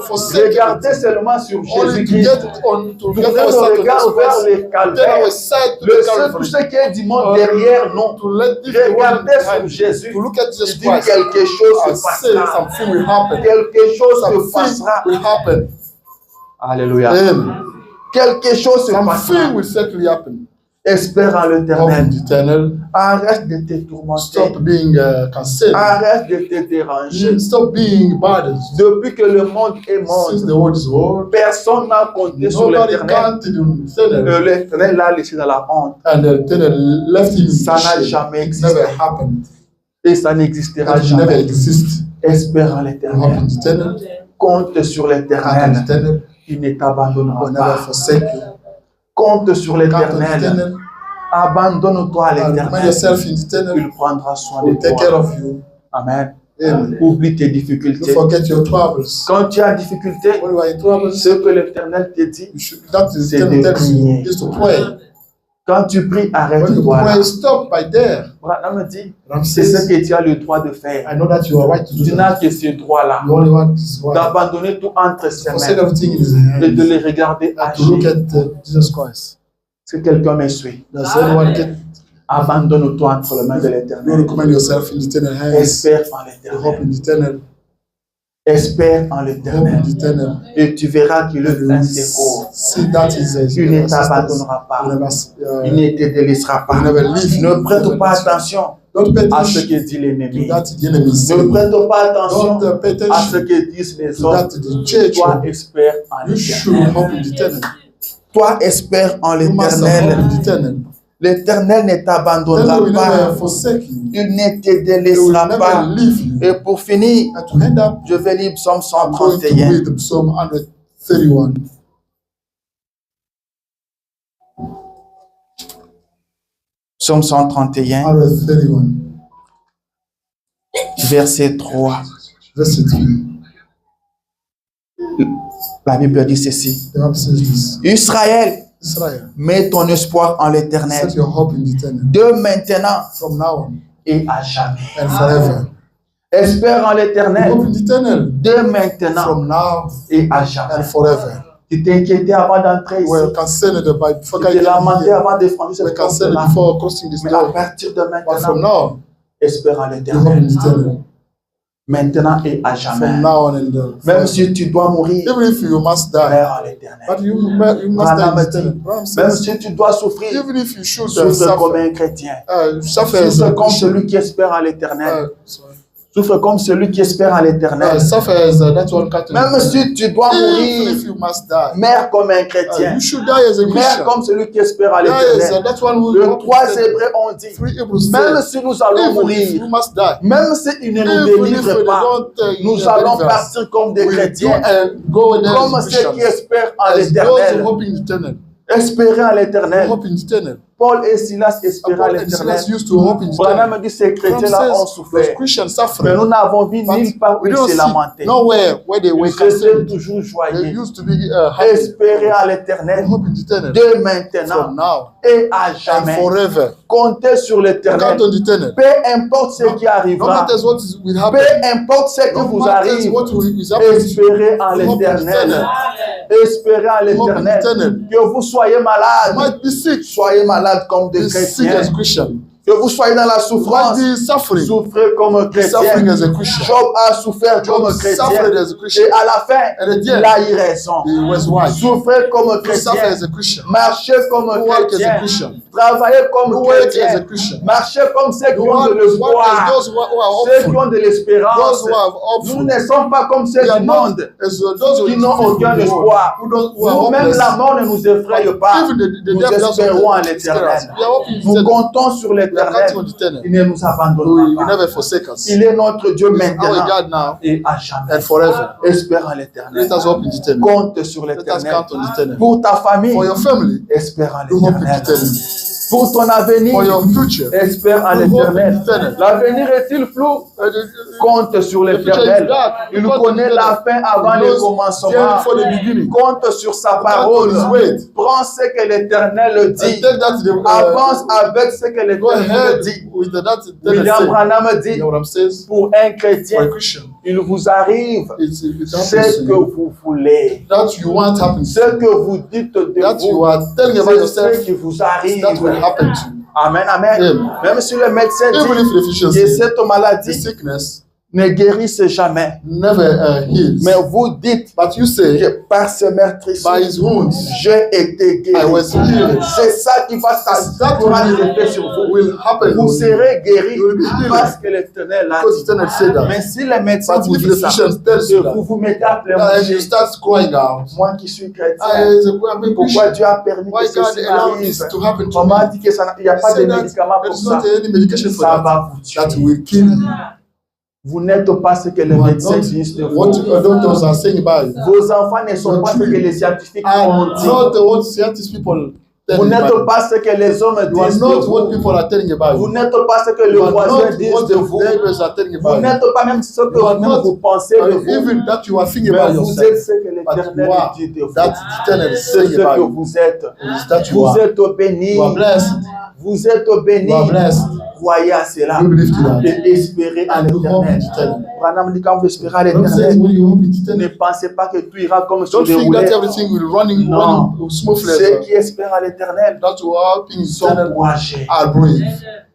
forsake regarder it, seulement sur only to Jésus-Christ, get on to tourner get our nos sight on regards Jesus vers Christ, le get calvaire, our sight to le the seul, tout Calvary, ce qui est du monde derrière, non. to let this world Regardez sur behind, Jésus, to look at Jesus il dit Christ, quelque chose and se say passera. something will happen. Quelque chose se Something passera. will happen. Alléluia. Amen. Quelque chose se passera. Something will certainly happen. Espère en Hope l'éternel. in the eternal. Arrête de te tourmenter. Stop being concerned. Arrête de te déranger. Stop being bothered. Depuis que le monde est Since the monde, world is world, personne n'a compté sur nobody l'éternel. counted on the eternal. L'éternel l'a laissé dans la honte. And the eternal left him in Ça n'a shame. jamais It existé. never happened. Et ça n'existera It will never jamais. exist. Espère en Hope l'éternel. in the eternal. Compte sur Count on the l'éternel. eternal. Il ne Will t'abandonnera never pas. forsake you. Compte sur Count on the l'éternel. eternal. Abandonne-toi à And remind l'éternel. yourself in the eternal. Il prendra soin Will de take care toi. of you. Amen. Amen. Oublie tes Don't difficultés. forget your troubles. Quand tu as difficulté, When you are in troubles, ce que l'éternel te dit, that is C'est the de eternal tells you prier. is to pray. quand tu pries, When you arrête-toi là. pray, stop by there. Branham me dit, Ram c'est ce says, que tu as le droit de faire. I know that you are right to do Tu that. n'as que ce droit-là, You only want this one. d'abandonner tout entre ses Forsake mains everything in his et de hands. les regarder And to look agir. at Jesus Christ. Si quelqu'un me suit, Does anyone get abandonne-toi entre les mains de you l'éternel. recommend yourself in the eternal hands? Espère en You hope l'éternel. in the eternal. Espère en Hope in l'éternel. the eternal. Et tu verras qu'il est un secours. See that is a Il ne assistance. t'abandonnera You pas. never, Il ne te délaissera pas. you never leave. Ne prête pas attention Don't pay à ce attention que dit l'ennemi. to that the enemy is Ne saying. prête pas attention Don't pay à ce attention que disent les to hommes. that the church. Toi, espère en You should l'éternel. hope in the eternal. Toi, espère en You must hope l'éternel. in the eternal. L'éternel ne Then t'abandonnera they will pas. never forsake you. Il ne te They will délaissera never pas. leave you. Et pour finir, And to end up, je vais lire Psaume I'm going to 131. read Psalm 131. Psaume 131, 131, verset 3. verse 3. La Bible dit ceci. The Bible says this. Israël, Israel, mets ton espoir en l'éternel. set your hope in the eternal. De maintenant From now on et à jamais. and forever. Espère en l'éternel. Hope in the eternal. De maintenant From now et à jamais. and forever. Tu t'inquiétais avant d'entrer ici. We're concerned by before Tu t'es lamenté avant de franchir We're cette concerned porte-là. before crossing this Mais à door. partir de But from maintenant, now, espère en you hope in l'éternel. the eternal. Maintenant et à From jamais. now on and Même forever. si tu dois mourir, Even if you must die, espère en l'éternel. but you must die in the eternal. Ram Même says, si tu dois souffrir, even if you should souffre comme suffer, un chrétien. suffer as Souffre a comme Christian. celui qui espère en l'éternel. Sorry. Souffre comme celui qui espère en l'éternel. Suffers that one cut. Même si tu dois mourir, If you must die, meurs comme un chrétien. you should die as a Meurs Christian. comme celui qui espère en Yes, l'éternel. that one who Le 3 Hébreux ont dit, même si nous allons even if mourir, you must die, même s'ils ne nous even if délivrent they pas, don't nous allons partir comme des chrétiens, go there comme as ceux qui Christians, espèrent en as those who l'éternel. hope in eternal. Espérer en l'éternel. Hope in eternal. Paul et Silas espéraient en Paul and l'éternel. Silas used to hope in Branham eternal. dit ces chrétiens-là ont souffert. Those Christians Mais suffering. nous n'avons vu But nulle part où we ils don't se see lamentaient. nowhere where they were Ils étaient concerned. toujours They joyeux. used to be happy. Espérer en l'éternel Hope in eternal. de From maintenant now et à and jamais. forever. Comptez sur l'éternel. Count on eternal. Peu importe ce qui No arrivera. matter what will happen. Peu importe ce qui No vous matter arrive. what is happening. Espérez en Hope in l'éternel. eternal. Espérez en l'éternel. eternal. Que vous soyez You malade. might be sick. Soyez malade comme des Be sick chrétiens. as Christian. Que vous soyez dans la You might souffrance. be suffering. Souffrez comme Be suffering chrétien. as a Christian. Job a souffert comme Job chrétien. suffered as a Christian. Et à la fin, And at the il end, a eu raison. he was wise. Souffrez comme You suffer chrétien. as a Christian. Marchez comme You work as a chrétien. Christian. Travaillez You comme work as a chrétien. Christian. Marchez comme ceux qui You ont de work l'espoir. as those who are Ceux qui hopeful. ont de l'espérance. Those who are Nous hopeful. ne sommes pas comme ceux They are du not monde as those qui who n'ont aucun espoir. who are Nous-mêmes, hopeless. la mort ne nous effraie pas. Even the Nous devil doesn't espérons en scare us. l'éternel. We are hoping in Nous eternal. comptons sur We are l'éternel. counting on eternal. Il ne nous He abandonnera will pas. never forsake us. Il est notre Dieu He is our maintenant God now et à jamais. and forever. Espère en l'éternel. Let us hope in eternal. Compte sur Let us l'éternel. count on eternal. Pour ta famille, For your family, espère en you hope in l'éternel. eternal. Pour ton avenir, For your future, espère en you hope in l'éternel. eternal. L'avenir est-il flou? Compte sur l'éternel. Il connaît la fin avant le commencement. For the beginning. Compte sur sa Count parole. on his word. Prends ce que l'éternel And dit. take that to the Avance avec ce que go l'éternel ahead dit. with that William eternal. Branham dit, You know what I'm saying? pour un For a chrétien, Christian, il vous arrive it ce happens to que you. vous voulez. That you want happens. Ce que vous dites de That you vous, are telling about c'est ce yourself. qui vous arrive. That will happen to you. Amen, amen. Amen. Même si le médecin Even dit if the physician que says cette the maladie sickness ne guérisse jamais, never heals, mais vous dites but you say, que par ce meurtrissure, by his wounds, j'ai été I guéri. was healed. C'est ça qui va s'effectuer sur vous. Will happen. Vous serez guéri You will be healed. parce que l'Éternel l'a Because dit. eternal said that. Mais si les médecins But vous if the disent ça, physician tells you et that, vous vous mettez à and you pleurer, start crying out, moi qui suis chrétien, I'm a pourquoi Christian. Dieu a permis Why que God ceci allowed arrive? this to happen to On me? m'a dit qu'il n'y a pas de Say that médicament pour there's ça. not any medication for Ça that. va vous That tuer. will kill you. Vous n'êtes pas ce que les You are médecins not disent de what vous. doctors are saying about you. Vos enfants ne sont pas ce que les scientifiques ont And dit. not what scientists people tell Vous you n'êtes about you. pas ce que les hommes You are disent de not what vous. people are telling about Vous you. n'êtes pas ce que You le are voisin not dit what de the vous. neighbors are telling Vous about you. n'êtes pas même ce que You are vous-même not vous pensez de vous. even that you are thinking Mais about vous yourself. êtes ce que But l'Éternel you are dit de vous. that eternal is C'est saying ce about que you. vous êtes. Is that you Vous are. êtes bénis. You are blessed. Vous êtes bénis. You are blessed. Croyez à cela. You believe to that. Et espérez en And you hope l'éternel. in eternal. Branham dit quand vous espérez en Don't say l'éternel, when you hope in ne eternal. pensez pas que tout ira comme sur Don't des think that roulettes. everything will running Non. smoothly. Ceux qui espèrent en l'éternel That you are hoping in sont eternal courageux. are brave.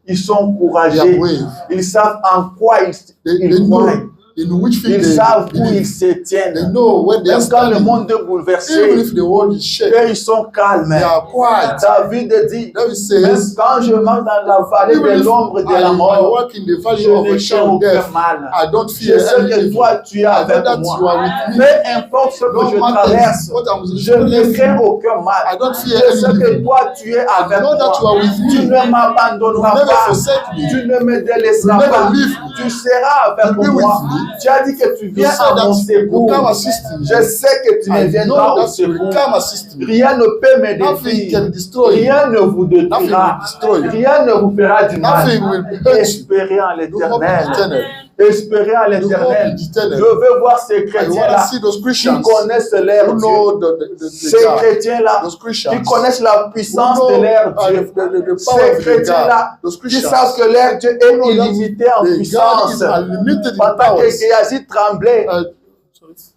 Ils sont They are courageux. brave. Ils savent en quoi They ils croient. know in which thing Ils they savent où ils believe. se They tiennent. know when they are Même quand le standing. monde est Even bouleversé, if the world is shaken, eux, ils sont calmes. they are quiet. David dit, David même says, quand je marche dans la vallée even de if l'ombre de I la mort, walk in the je valley of ne the shadow crains of death, aucun mal. I don't Je fear sais any que evil. toi, tu es I know avec that you moi. are with me. Peu importe ce que No je matter traverse, what I'm je ne crains aucun mal. I don't fear Je sais any que evil. toi, tu es avec I know that you moi. are with me. Tu ne m'abandonneras You will never pas. forsake me. Tu ne me délaisseras You will pas. never leave me. Tu seras avec You will be moi. with me. Tu as dit que tu You viens said à that mon you secours. come assist me. Je sais que tu me I viendras know au that you will secours. come assist me. Rien ne peut me Nothing détruire. can destroy you. Rien ne vous Nothing détruira. will destroy you. Rien ne vous fera du mal. Nothing will hurt you. Espérez en You hope in l'éternel. eternal. Espérez en You hope l'éternel. in Je eternal. veux voir ces I want to chrétiens-là see those qui Christians connaissent leur who Dieu. know the Ces God. chrétiens-là Those qui Christians connaissent la puissance who de know leur Dieu. the power Ces of the chrétiens-là God. Those qui Christians savent que leur Dieu est know that illimité en the God puissance. is unlimited in Pendant que powers. Géasi tremblait,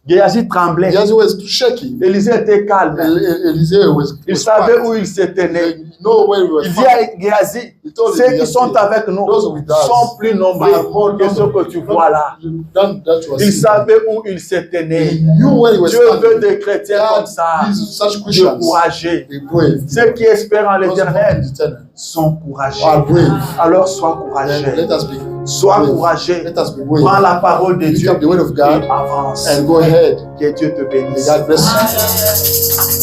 Sorry. tremblait. Gehazi was shaking. Élisée était calme. Eliseo was Il savait quiet. où il se tenait. They know where he was Il dit from. à Géasi, He told ceux qui Gehazi, sont avec nous those with us sont plus nombreux que ceux que tu vois là. That was Il it. savait où il se tenait. He knew where he was Dieu veut des chrétiens comme ça, Such de Christians. courageux. They brave. Ceux qui espèrent en Those who hope in l'éternel eternal sont courageux. are brave. Alors sois Then courageux. let us be Sois encouragé. Let us be brave. Prends la parole de Pick Dieu up the word of God et avance. and go ahead. Que Dieu te May bénisse. God bless you.